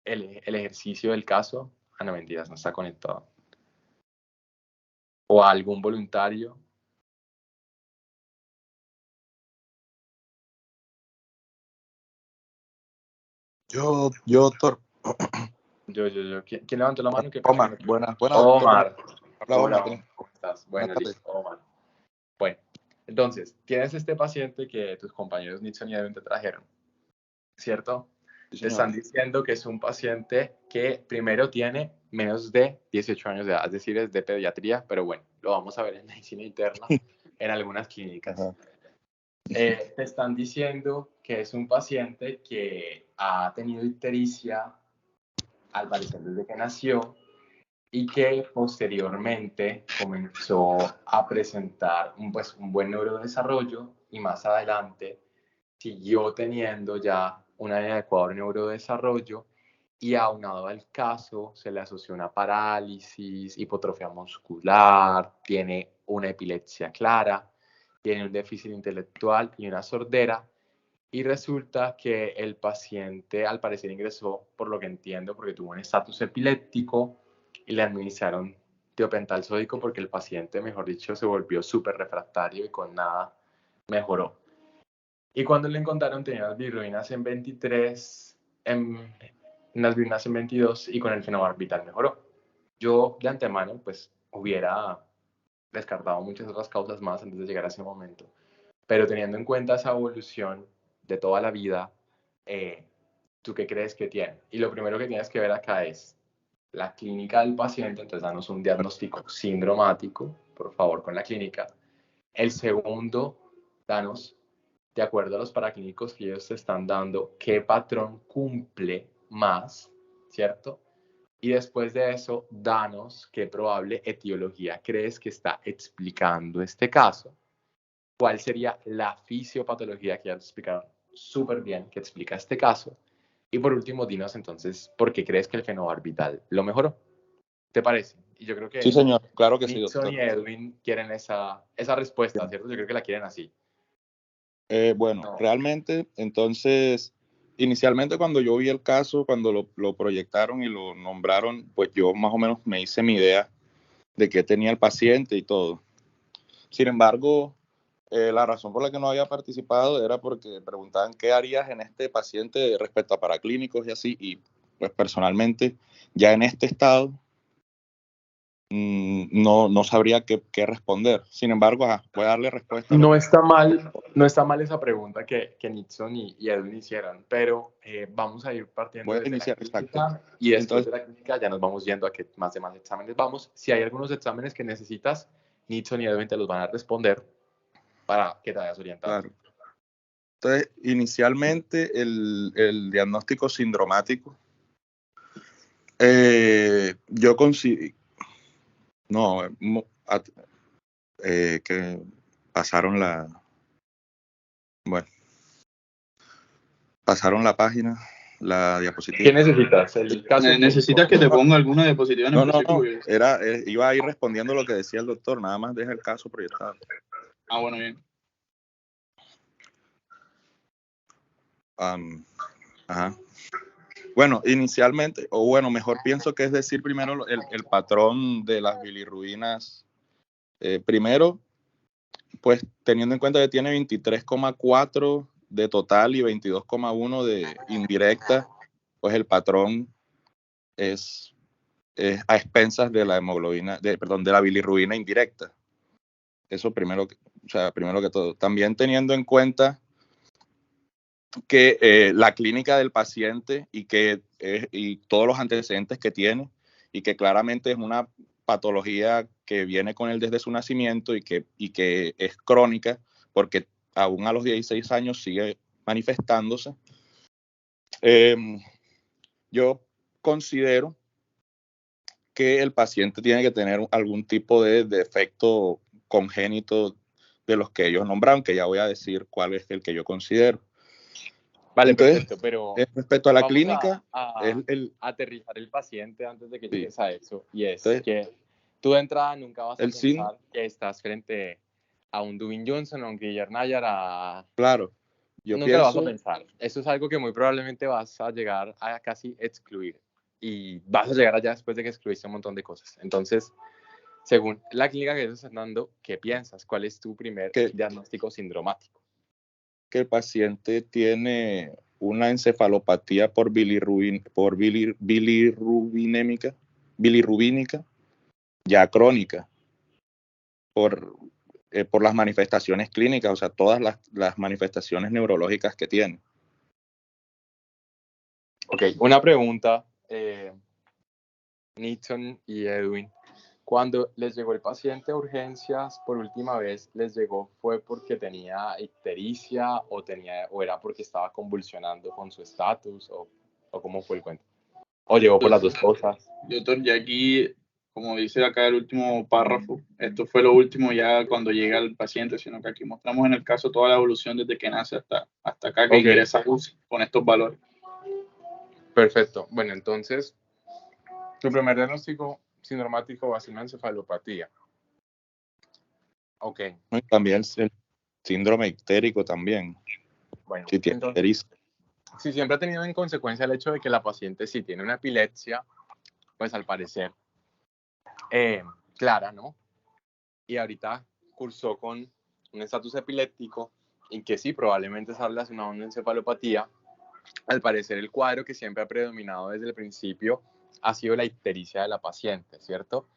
el ejercicio del caso. Ah, no, mentiras, no está conectado. O a algún voluntario. Yo, doctor. Yo. ¿Quién levantó la mano? Omar, buenas. Omar. Hola, Hola, Omar. ¿cómo estás? Bueno, listo, Omar. Bueno, entonces, tienes este paciente que tus compañeros Nixon y Edwin te trajeron, ¿cierto? Sí, te están diciendo que es un paciente que primero tiene menos de 18 años de edad, es decir, es de pediatría, pero bueno, lo vamos a ver en medicina interna en algunas clínicas. Te están diciendo que es un paciente que ha tenido ictericia, al parecer desde que nació, y que posteriormente comenzó a presentar un buen neurodesarrollo y más adelante siguió teniendo ya un inadecuado neurodesarrollo y aunado al caso se le asoció una parálisis, hipotrofia muscular, tiene una epilepsia clara, tiene un déficit intelectual y una sordera. Y resulta que el paciente al parecer ingresó, por lo que entiendo, porque tuvo un estatus epiléptico y le administraron tiopental sódico porque el paciente, mejor dicho, se volvió súper refractario y con nada mejoró. Y cuando le encontraron tenía las bilirrubinas en 23, las bilirrubinas en 22 y con el fenobarbital mejoró. Yo de antemano pues hubiera descartado muchas otras causas más antes de llegar a ese momento. Pero teniendo en cuenta esa evolución de toda la vida, ¿tú qué crees que tiene? Y lo primero que tienes que ver acá es la clínica del paciente, entonces danos un diagnóstico sindromático, por favor, con la clínica. El segundo, danos, de acuerdo a los paraclínicos que ellos te están dando, qué patrón cumple más, ¿cierto? Y después de eso, danos qué probable etiología crees que está explicando este caso. ¿Cuál sería la fisiopatología que ya te explicaron súper bien, que explica este caso? Y por último, dinos entonces, ¿por qué crees que el fenobarbital lo mejoró? ¿Te parece? Y yo creo que sí, señor, claro que sí, Nixon doctor. y Edwin quieren esa respuesta, ¿cierto? Yo creo que la quieren así. Bueno, realmente, entonces, inicialmente cuando yo vi el caso, cuando lo proyectaron y lo nombraron, pues yo más o menos me hice mi idea de qué tenía el paciente y todo. Sin embargo, la razón por la que no había participado era porque preguntaban qué harías en este paciente respecto a paraclínicos y así, y pues personalmente, ya en este estado, no sabría qué responder. Sin embargo, voy a darle respuesta. No está mal esa pregunta que Nixon y Edwin hicieron, pero vamos a ir partiendo Voy a desde iniciar, la clínica, exacto. y después Entonces, de la clínica ya nos vamos yendo a que más exámenes vamos. Si hay algunos exámenes que necesitas, Nixon y Edwin te los van a responder para que te vayas orientado. claro. Entonces, inicialmente el diagnóstico sindromático, yo considero, que pasaron pasaron la página, la diapositiva. ¿Qué necesitas? El caso ¿Necesitas que te ponga alguna diapositiva en específico? No, iba a ir respondiendo lo que decía el doctor, nada más deja el caso proyectado. Ah, bueno, bien. Ajá. Bueno, inicialmente, o bueno, mejor pienso que es decir primero el patrón de las bilirrubinas. Primero, pues teniendo en cuenta que tiene 23,4 de total y 22,1 de indirecta, pues el patrón es a expensas de la hemoglobina, de la bilirrubina indirecta. Eso primero que todo. También teniendo en cuenta que la clínica del paciente y todos los antecedentes que tiene, y que claramente es una patología que viene con él desde su nacimiento y que es crónica, porque aún a los 16 años sigue manifestándose. Yo considero que el paciente tiene que tener algún tipo de defecto congénito de los que ellos nombraron, que ya voy a decir cuál es el que yo considero. Vale, Entonces, perfecto, pero respecto a la vamos clínica, a aterrizar el paciente antes de que Sí. llegues a eso. Y es Entonces, que tú de entrada nunca vas a el pensar que estás frente a un Dwayne Johnson o un Guillermo Nayar. claro, yo Nunca lo vas a pienso, pensar. Eso es algo que muy probablemente vas a llegar a casi excluir. Y vas a llegar allá después de que excluiste un montón de cosas. Entonces, según la clínica que estás dando, ¿qué piensas? ¿Cuál es tu primer diagnóstico sindromático? que el paciente tiene una encefalopatía por bilirrubinémica, ya crónica, por las manifestaciones clínicas, o sea, todas las manifestaciones neurológicas que tiene. Ok, una pregunta, Nixon y Edwin. Cuando les llegó el paciente a urgencias por última vez, ¿les llegó fue porque tenía ictericia o era porque estaba convulsionando con su estatus o cómo fue el cuento? ¿O llegó por las dos cosas? Doctor, ya aquí, como dice acá el último párrafo, esto fue lo último ya cuando llega el paciente, sino que aquí mostramos en el caso toda la evolución desde que nace hasta acá que ingresa a UCI con estos valores. Perfecto. Bueno, entonces, tu primer diagnóstico sindromático va a ser una encefalopatía. Ok. Y también el síndrome ictérico también. Bueno, Si tiene ictericia. Si siempre ha tenido en consecuencia el hecho de que la paciente sí tiene una epilepsia, pues al parecer clara, ¿no? Y ahorita cursó con un estatus epiléptico y que sí, probablemente está relacionado a una encefalopatía. Al parecer el cuadro que siempre ha predominado desde el principio ha sido la ictericia de la paciente, ¿cierto?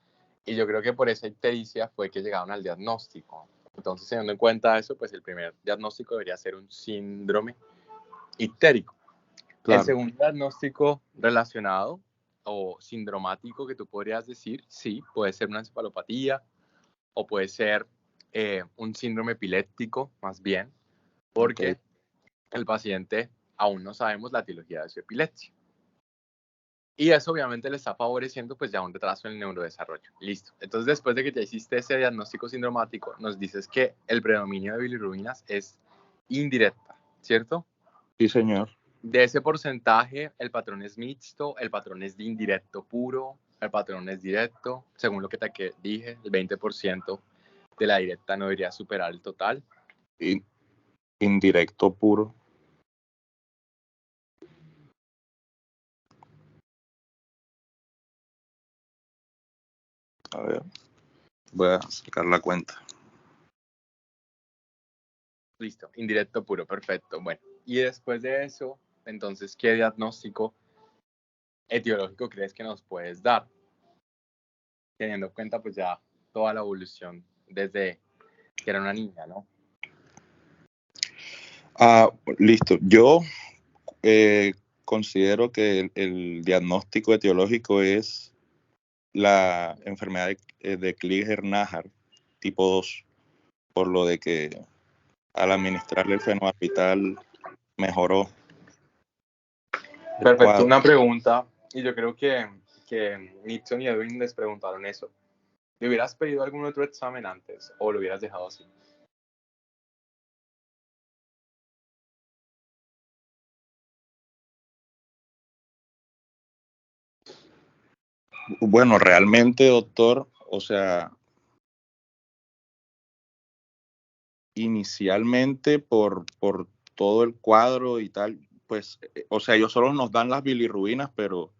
Y yo creo que por esa ictericia fue que llegaron al diagnóstico. Entonces, teniendo en cuenta eso, pues el primer diagnóstico debería ser un síndrome ictérico. Claro. El segundo diagnóstico relacionado o sindromático que tú podrías decir, sí, puede ser una encefalopatía o puede ser un síndrome epiléptico, más bien, porque el paciente aún no sabemos la etiología de su epilepsia. Y eso obviamente le está favoreciendo pues ya un retraso en el neurodesarrollo. Listo. Entonces, después de que ya hiciste ese diagnóstico sindromático, nos dices que el predominio de bilirrubinas es indirecta, ¿cierto? Sí, señor. De ese porcentaje, el patrón es mixto, el patrón es de indirecto puro, el patrón es directo. Según lo que te dije, el 20% de la directa no debería superar el total. Indirecto puro. A ver, voy a sacar la cuenta. Listo, indirecto puro, perfecto. Bueno, y después de eso, entonces, ¿qué diagnóstico etiológico crees que nos puedes dar? Teniendo en cuenta pues ya toda la evolución desde que era una niña, ¿no? Listo. Yo considero que el diagnóstico etiológico es la enfermedad de Crigler-Najjar tipo 2, por lo de que al administrarle el fenobarbital mejoró. Perfecto, una pregunta, y yo creo que Nixon y Edwin les preguntaron eso. ¿Le hubieras pedido algún otro examen antes o lo hubieras dejado así? Bueno, realmente, doctor, o sea, inicialmente por todo el cuadro y tal, pues, o sea, ellos solo nos dan las bilirrubinas, pero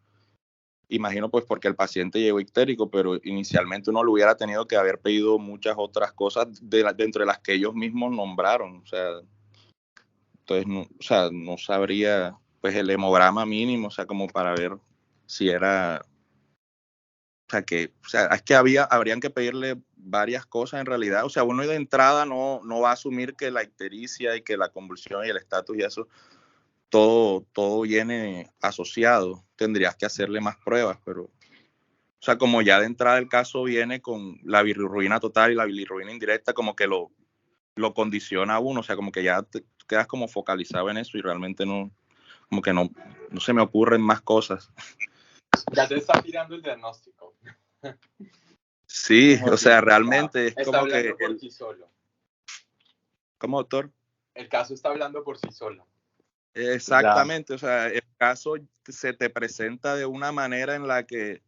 imagino pues porque el paciente llegó ictérico, pero inicialmente uno le hubiera tenido que haber pedido muchas otras cosas dentro de las que ellos mismos nombraron, o sea, entonces no sabría pues el hemograma mínimo, o sea, como para ver si era, es que habrían que pedirle varias cosas en realidad, o sea, uno de entrada no va a asumir que la ictericia y que la convulsión y el estatus y eso, todo viene asociado, tendrías que hacerle más pruebas, pero, o sea, como ya de entrada el caso viene con la bilirrubina total y la bilirrubina indirecta, como que lo condiciona a uno, o sea, como que ya te quedas como focalizado en eso y realmente como que no se me ocurren más cosas. Ya te está tirando el diagnóstico. Sí, o sea, realmente es está como que... Está por sí solo. ¿Cómo, doctor? El caso está hablando por sí solo. Exactamente, o sea, el caso se te presenta de una manera en la que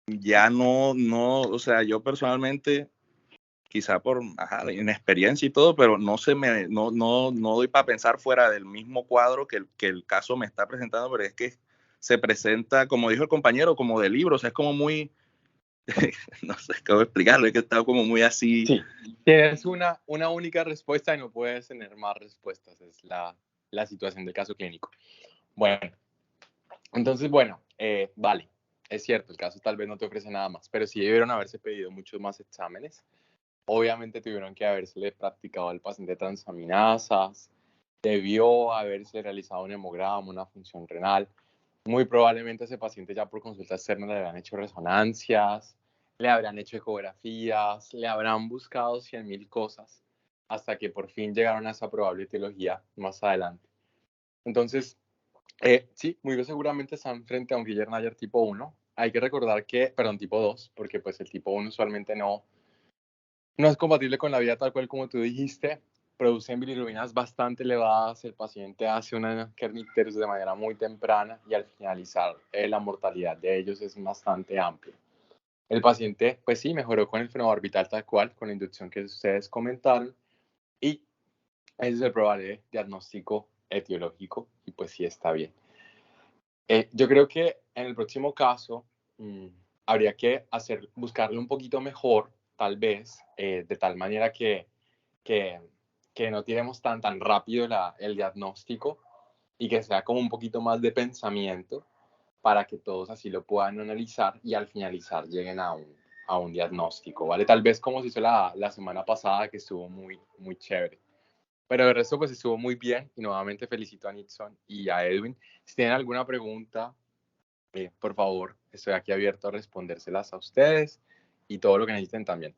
ya no, o sea, yo personalmente, quizá por inexperiencia y todo, pero no doy para pensar fuera del mismo cuadro que el caso me está presentando, pero es que se presenta, como dijo el compañero, como de libro, o sea, es como muy, no sé cómo explicarlo, es que está como muy así. Sí, tienes una única respuesta y no puedes tener más respuestas, es la situación del caso clínico. Bueno, entonces, vale, es cierto, el caso tal vez no te ofrece nada más, pero sí debieron haberse pedido muchos más exámenes. Obviamente tuvieron que haberse practicado al paciente transaminasas, debió haberse realizado un hemograma, una función renal. Muy probablemente a ese paciente ya por consulta externa le habían hecho resonancias, le habrán hecho ecografías, le habrán buscado 100.000 cosas hasta que por fin llegaron a esa probable etiología más adelante. Entonces, sí, muy seguramente están frente a un Guillain-Barré tipo 1. Hay que recordar que, tipo 2, porque pues el tipo 1 usualmente no es compatible con la vida tal cual como tú dijiste. Producen bilirrubinas bastante elevadas, el paciente hace una kernicterus de manera muy temprana y al finalizar la mortalidad de ellos es bastante amplia. El paciente, pues sí, mejoró con el fenobarbital tal cual, con la inducción que ustedes comentaron, y ese es el probable diagnóstico etiológico y pues sí está bien. Yo creo que en el próximo caso habría que buscarle un poquito mejor, tal vez, de tal manera que no tiremos tan rápido el diagnóstico y que sea como un poquito más de pensamiento para que todos así lo puedan analizar y al finalizar lleguen a un diagnóstico, ¿vale? Tal vez como se hizo la semana pasada, que estuvo muy, muy chévere. Pero el resto pues estuvo muy bien y nuevamente felicito a Nixon y a Edwin. Si tienen alguna pregunta, por favor, estoy aquí abierto a respondérselas a ustedes y todo lo que necesiten también.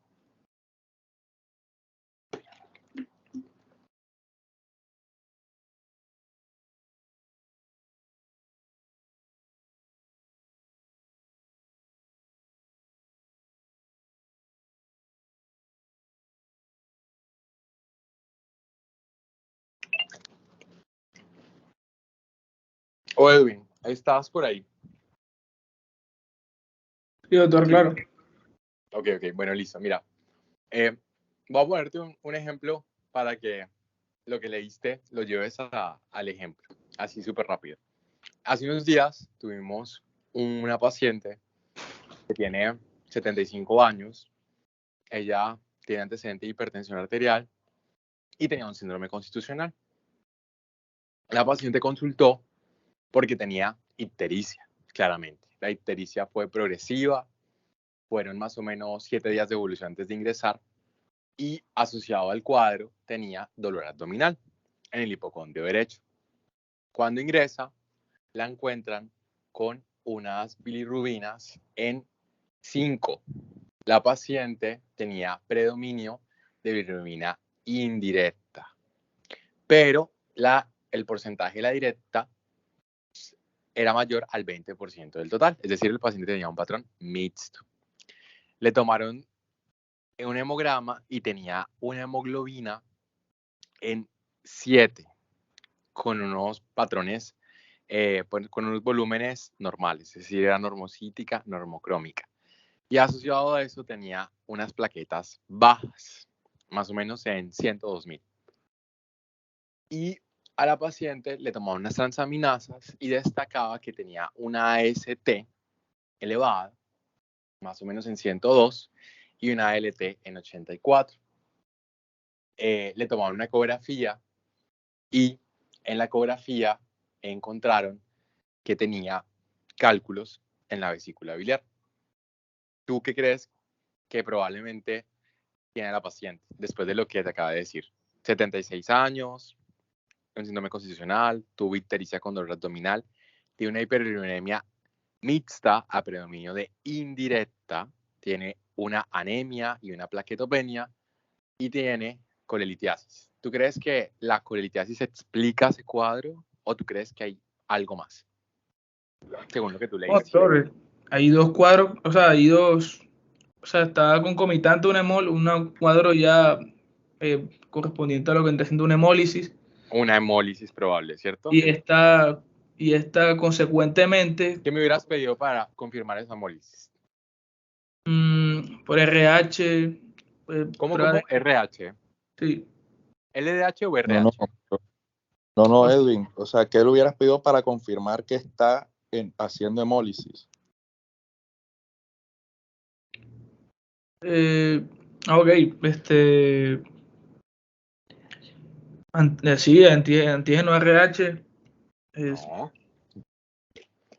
Edwin, ¿estás por ahí? Sí, doctor, claro. Ok, bueno, listo. Mira, voy a ponerte un ejemplo para que lo que leíste lo lleves al ejemplo, así súper rápido. Hace unos días tuvimos una paciente que tiene 75 años, ella tiene antecedente de hipertensión arterial y tenía un síndrome constitucional. La paciente consultó porque tenía ictericia, claramente. La ictericia fue progresiva, fueron más o menos 7 días de evolución antes de ingresar y asociado al cuadro tenía dolor abdominal en el hipocondrio derecho. Cuando ingresa, la encuentran con unas bilirrubinas en 5. La paciente tenía predominio de bilirrubina indirecta, pero el porcentaje de la directa era mayor al 20% del total, es decir, el paciente tenía un patrón mixto. Le tomaron un hemograma y tenía una hemoglobina en 7, con unos patrones, con unos volúmenes normales, es decir, era normocítica, normocrómica. Y asociado a eso tenía unas plaquetas bajas, más o menos en 102.000. Y a la paciente le tomaban unas transaminasas y destacaba que tenía una AST elevada, más o menos en 102, y una ALT en 84. Le tomaron una ecografía y en la ecografía encontraron que tenía cálculos en la vesícula biliar. ¿Tú qué crees que probablemente tiene la paciente después de lo que te acaba de decir? 76 años, un síndrome constitucional, tuvo ictericia con dolor abdominal, tiene una hiperurinemia mixta a predominio de indirecta, tiene una anemia y una plaquetopenia y tiene colelitiasis. ¿Tú crees que la colelitiasis explica ese cuadro o tú crees que hay algo más? Según lo que tú leíste. Doctor, hay dos cuadros, o sea, hay dos, o sea, está concomitante un cuadro ya correspondiente a lo que está haciendo una hemólisis. Una hemólisis probable, ¿cierto? Y esta consecuentemente, ¿Qué me hubieras pedido para confirmar esa hemólisis? por RH. ¿Cómo RH? Sí. ¿LDH o RH? No, Edwin. O sea, ¿qué le hubieras pedido para confirmar que está haciendo hemólisis? Ok, sí, antígeno RH. No.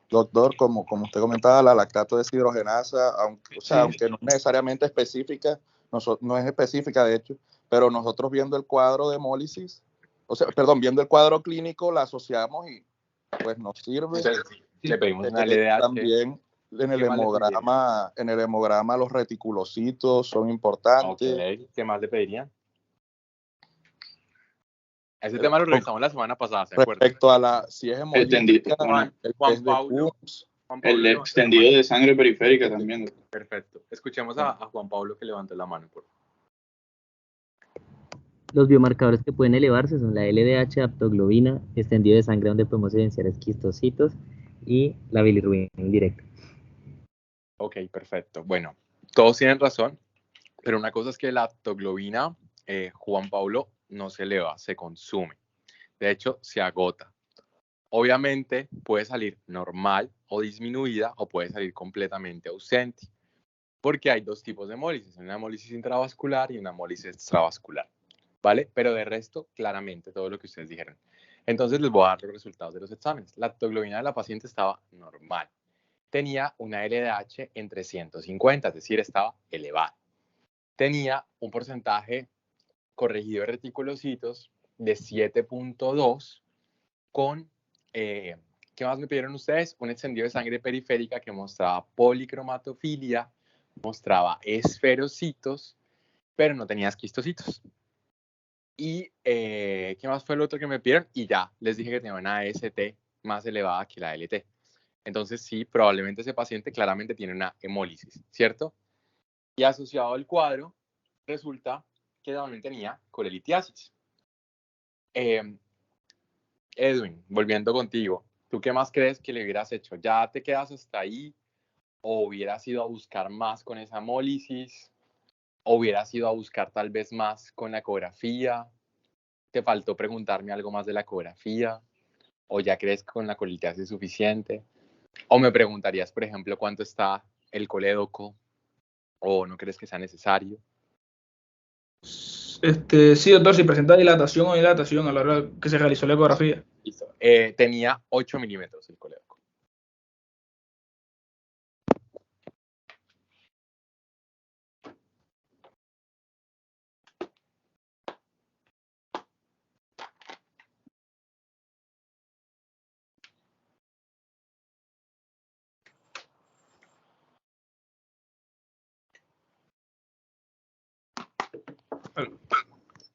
Doctor, como usted comentaba, la lactato deshidrogenasa, aunque no es necesariamente específica, no es específica de hecho, pero nosotros viendo el cuadro de hemólisis, viendo el cuadro clínico, la asociamos y pues nos sirve. Entonces, le pedimos una LDH. También en el hemograma los reticulocitos son importantes. Okay. ¿Qué más le pedirían? Ese tema lo revisamos la semana pasada, ¿se acuerdan? Respecto a si es hemolítica, el extendido de sangre periférica también. Perfecto. Escuchemos a Juan Pablo que levantó la mano, por favor. Los biomarcadores que pueden elevarse son la LDH, aptoglobina, extendido de sangre donde podemos evidenciar esquistocitos y la bilirrubina indirecta. Ok, perfecto. Bueno, todos tienen razón, pero una cosa es que la aptoglobina, Juan Pablo, no se eleva, se consume. De hecho, se agota. Obviamente puede salir normal o disminuida o puede salir completamente ausente, porque hay dos tipos de hemólisis, una hemólisis intravascular y una hemólisis extravascular, ¿vale? Pero de resto, claramente, todo lo que ustedes dijeron. Entonces les voy a dar los resultados de los exámenes. La aptoglobina de la paciente estaba normal. Tenía una LDH en 350, es decir, estaba elevada. Tenía un porcentaje corregido de reticulocitos de 7.2 con, ¿qué más me pidieron ustedes? Un extendido de sangre periférica que mostraba policromatofilia, mostraba esferocitos, pero no tenía esquistocitos. Y, ¿qué más fue lo otro que me pidieron? Y ya, les dije que tenía una AST más elevada que la LT. Entonces, sí, probablemente ese paciente claramente tiene una hemólisis, ¿cierto? Y asociado al cuadro, resulta que también tenía colelitiasis. Edwin, volviendo contigo, ¿tú qué más crees que le hubieras hecho? ¿Ya te quedas hasta ahí? ¿O hubieras ido a buscar más con esa hemólisis? ¿O hubieras ido a buscar tal vez más con la ecografía? ¿Te faltó preguntarme algo más de la ecografía? ¿O ya crees que con la colelitiasis es suficiente? ¿O me preguntarías, por ejemplo, cuánto está el colédoco? ¿O no crees que sea necesario? Sí, doctor, si presenta dilatación o dilatación a la hora que se realizó la ecografía. Listo. Tenía 8 milímetros el colédoco.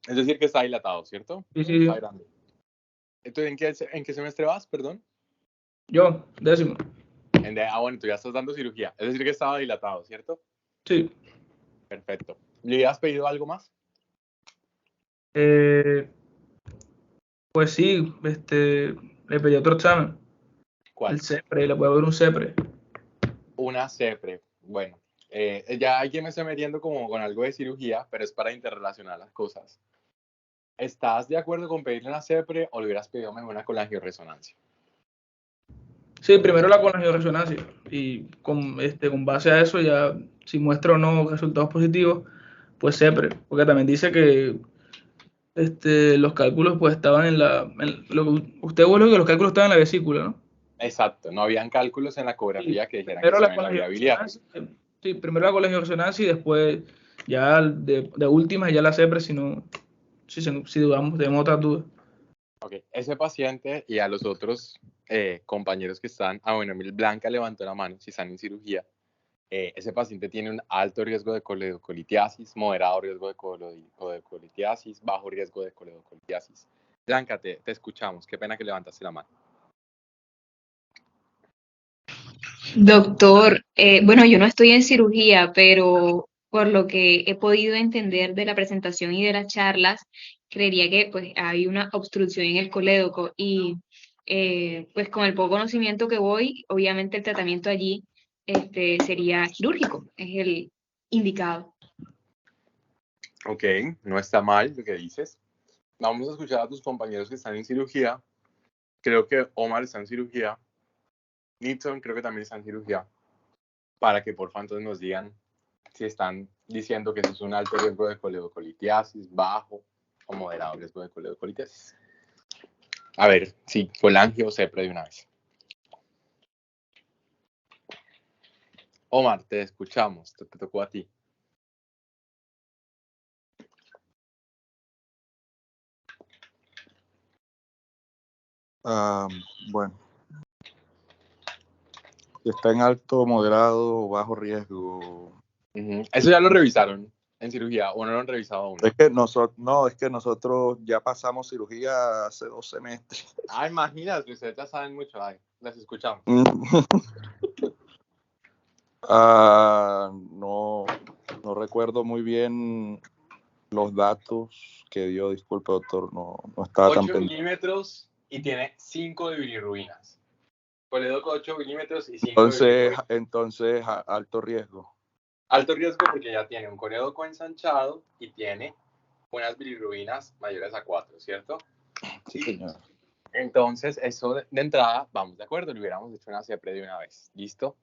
Es decir, que está dilatado, ¿cierto? Sí, sí. Está grande. Entonces, ¿en qué semestre vas, perdón? Yo, 10º. Bueno, tú ya estás dando cirugía. Es decir, que estaba dilatado, ¿cierto? Sí. Perfecto. ¿Le habías pedido algo más? Pues sí, le pedí otro examen. ¿Cuál? El CEPRE, le puedo ver un CEPRE. Una CEPRE. Bueno, ya aquí me estoy metiendo como con algo de cirugía, pero es para interrelacionar las cosas. ¿Estás de acuerdo con pedirle una CEPRE o le hubieras pedido mejor una colangioresonancia? Sí, primero la colangioresonancia y con base a eso ya si muestra o no resultados positivos, pues CEPRE, porque también dice que los cálculos pues estaban usted vuelve que los cálculos estaban en la vesícula, ¿no? Exacto, no habían cálculos en la Sí, ecografía que dijeran que primero estaba la en la vía biliar. colangioresonancia, sí, primero la colangioresonancia y después ya de última ya la CEPRE si dudamos, tenemos otras dudas. Ok, ese paciente y a los otros compañeros que están, bueno, Blanca levantó la mano, si están en cirugía, ese paciente tiene un alto riesgo de coledocolitiasis, moderado riesgo de coledocolitiasis, bajo riesgo de coledocolitiasis. Blanca, te escuchamos, qué pena que levantaste la mano. Doctor, bueno, yo no estoy en cirugía, pero por lo que he podido entender de la presentación y de las charlas, creería que pues hay una obstrucción en el colédoco y pues con el poco conocimiento que voy, obviamente el tratamiento allí sería quirúrgico, es el indicado. Ok, no está mal lo que dices. Vamos a escuchar a tus compañeros que están en cirugía. Creo que Omar está en cirugía. Nixon creo que también está en cirugía. Para que por favor entonces nos digan si están diciendo que eso es un alto riesgo de coledocolitiasis, bajo o moderado riesgo de coledocolitiasis. A ver, sí, colangio o CEPRE de una vez. Omar, te escuchamos, te tocó a ti. Bueno, si está en alto, moderado o bajo riesgo. Eso ya lo revisaron en cirugía o no lo han revisado aún. Es que nosotros ya pasamos cirugía hace 2 semestres. Imagínate, ustedes ya saben mucho. Les escuchamos. No recuerdo muy bien los datos que dio, disculpe doctor, no estaba tan 8 pendiente. milímetros y tiene 5 de bilirrubinas. Coledoco 8 milímetros y 5 de bilirrubinas. Entonces, alto riesgo. Alto riesgo porque ya tiene un coledoco ensanchado y tiene unas bilirrubinas mayores a 4, ¿cierto? Sí, señor. Entonces, eso de entrada, vamos de acuerdo, le hubiéramos hecho una CEPRE de una vez, ¿listo?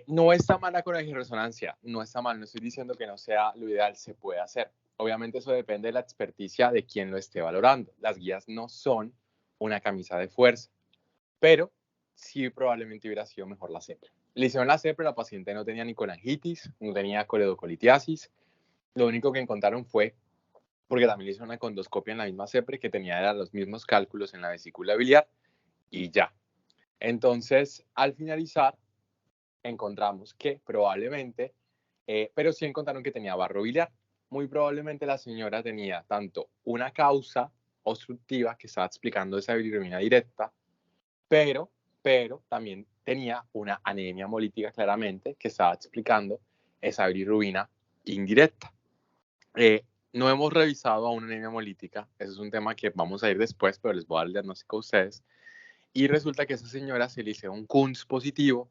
No está mal la colangioresonancia, no está mal, no estoy diciendo que no sea lo ideal, se puede hacer. Obviamente eso depende de la experticia de quien lo esté valorando. Las guías no son una camisa de fuerza, pero sí probablemente hubiera sido mejor la CEPRE. Le hicieron la CEPRE, la paciente no tenía ni colangitis, no tenía coledocolitiasis. Lo único que encontraron fue, porque también le hicieron una condoscopia en la misma CEPRE, que tenía los mismos cálculos en la vesícula biliar y ya. Entonces, al finalizar, encontramos que probablemente, pero sí encontraron que tenía barro biliar. Muy probablemente la señora tenía tanto una causa obstructiva que estaba explicando esa bilirrubina directa, pero también tenía una anemia hemolítica claramente que estaba explicando esa bilirrubina indirecta. No hemos revisado aún anemia hemolítica, eso es un tema que vamos a ir después, pero les voy a dar el diagnóstico a ustedes. Y resulta que a esa señora se le hizo un KUNS positivo,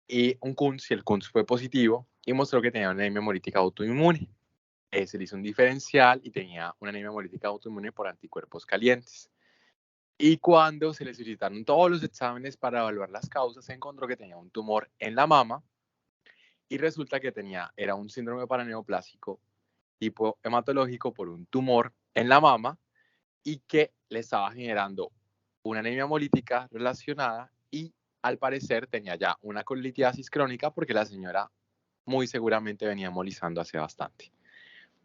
y un KUNS, y el KUNS fue positivo, y mostró que tenía una anemia hemolítica autoinmune. Se le hizo un diferencial y tenía una anemia hemolítica autoinmune por anticuerpos calientes. Y cuando se le solicitaron todos los exámenes para evaluar las causas, se encontró que tenía un tumor en la mama y resulta que era un síndrome paraneoplásico tipo hematológico por un tumor en la mama y que le estaba generando una anemia hemolítica relacionada y al parecer tenía ya una colitiasis crónica porque la señora muy seguramente venía hemolizando hace bastante.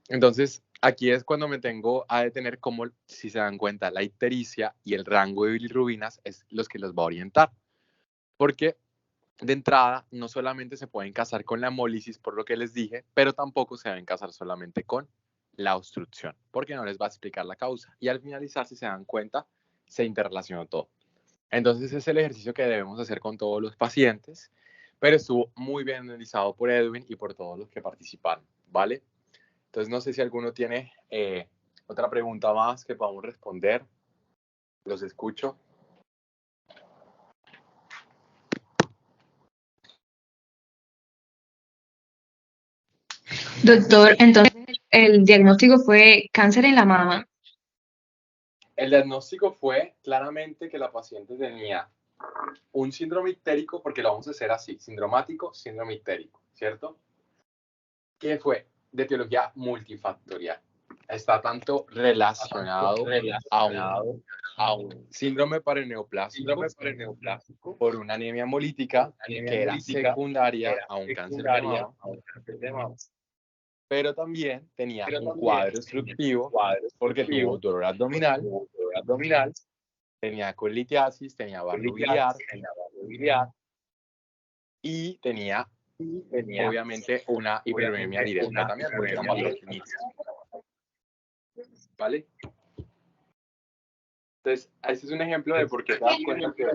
Entonces, aquí es cuando me tengo a detener como, si se dan cuenta, la ictericia y el rango de bilirrubinas es los que los va a orientar. Porque de entrada, no solamente se pueden casar con la hemólisis, por lo que les dije, pero tampoco se deben casar solamente con la obstrucción, porque no les va a explicar la causa. Y al finalizar, si se dan cuenta, se interrelacionó todo. Entonces, es el ejercicio que debemos hacer con todos los pacientes, pero estuvo muy bien analizado por Edwin y por todos los que participaron, ¿vale? Entonces, no sé si alguno tiene otra pregunta más que podamos responder. Los escucho. Doctor, entonces el diagnóstico fue cáncer en la mama. El diagnóstico fue claramente que la paciente tenía un síndrome ictérico, porque lo vamos a hacer así, sindromático, síndrome ictérico, ¿cierto? Que fue de etiología multifactorial. Está tanto relacionado a un síndrome paraneoplásico por una anemia hemolítica que era secundaria a un cáncer de mama, pero también tenía un cuadro obstructivo porque tuvo dolor abdominal, tenía colitiasis, tenía barro biliar y tenía obviamente una hiperuremia directa también porque era patrocinitis. ¿Vale? Entonces, este es un ejemplo de por qué te das cuenta que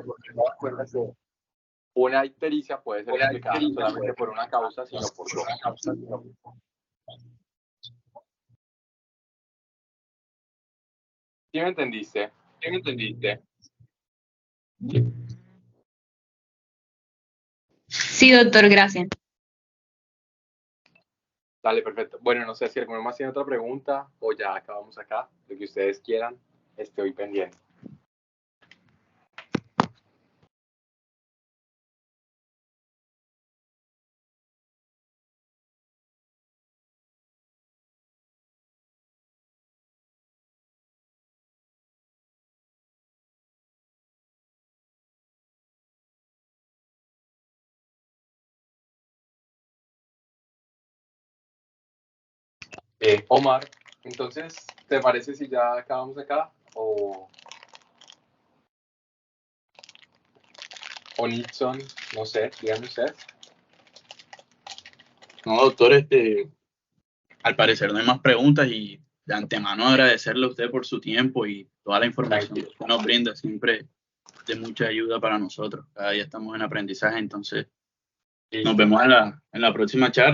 una ictericia puede ser explicada no solamente por una causa, sino por dos. ¿Sí me entendiste? Sí, doctor, gracias. Dale, perfecto. Bueno, no sé si alguno más tiene otra pregunta o ya acabamos acá. Lo que ustedes quieran, estoy pendiente. Omar, entonces, ¿te parece si ya acabamos acá? O Nixon, no sé, díganme ustedes. No, doctor, al parecer no hay más preguntas y de antemano agradecerle a usted por su tiempo y toda la información que nos brinda, siempre de mucha ayuda para nosotros. Cada día estamos en aprendizaje, entonces nos vemos en la próxima charla.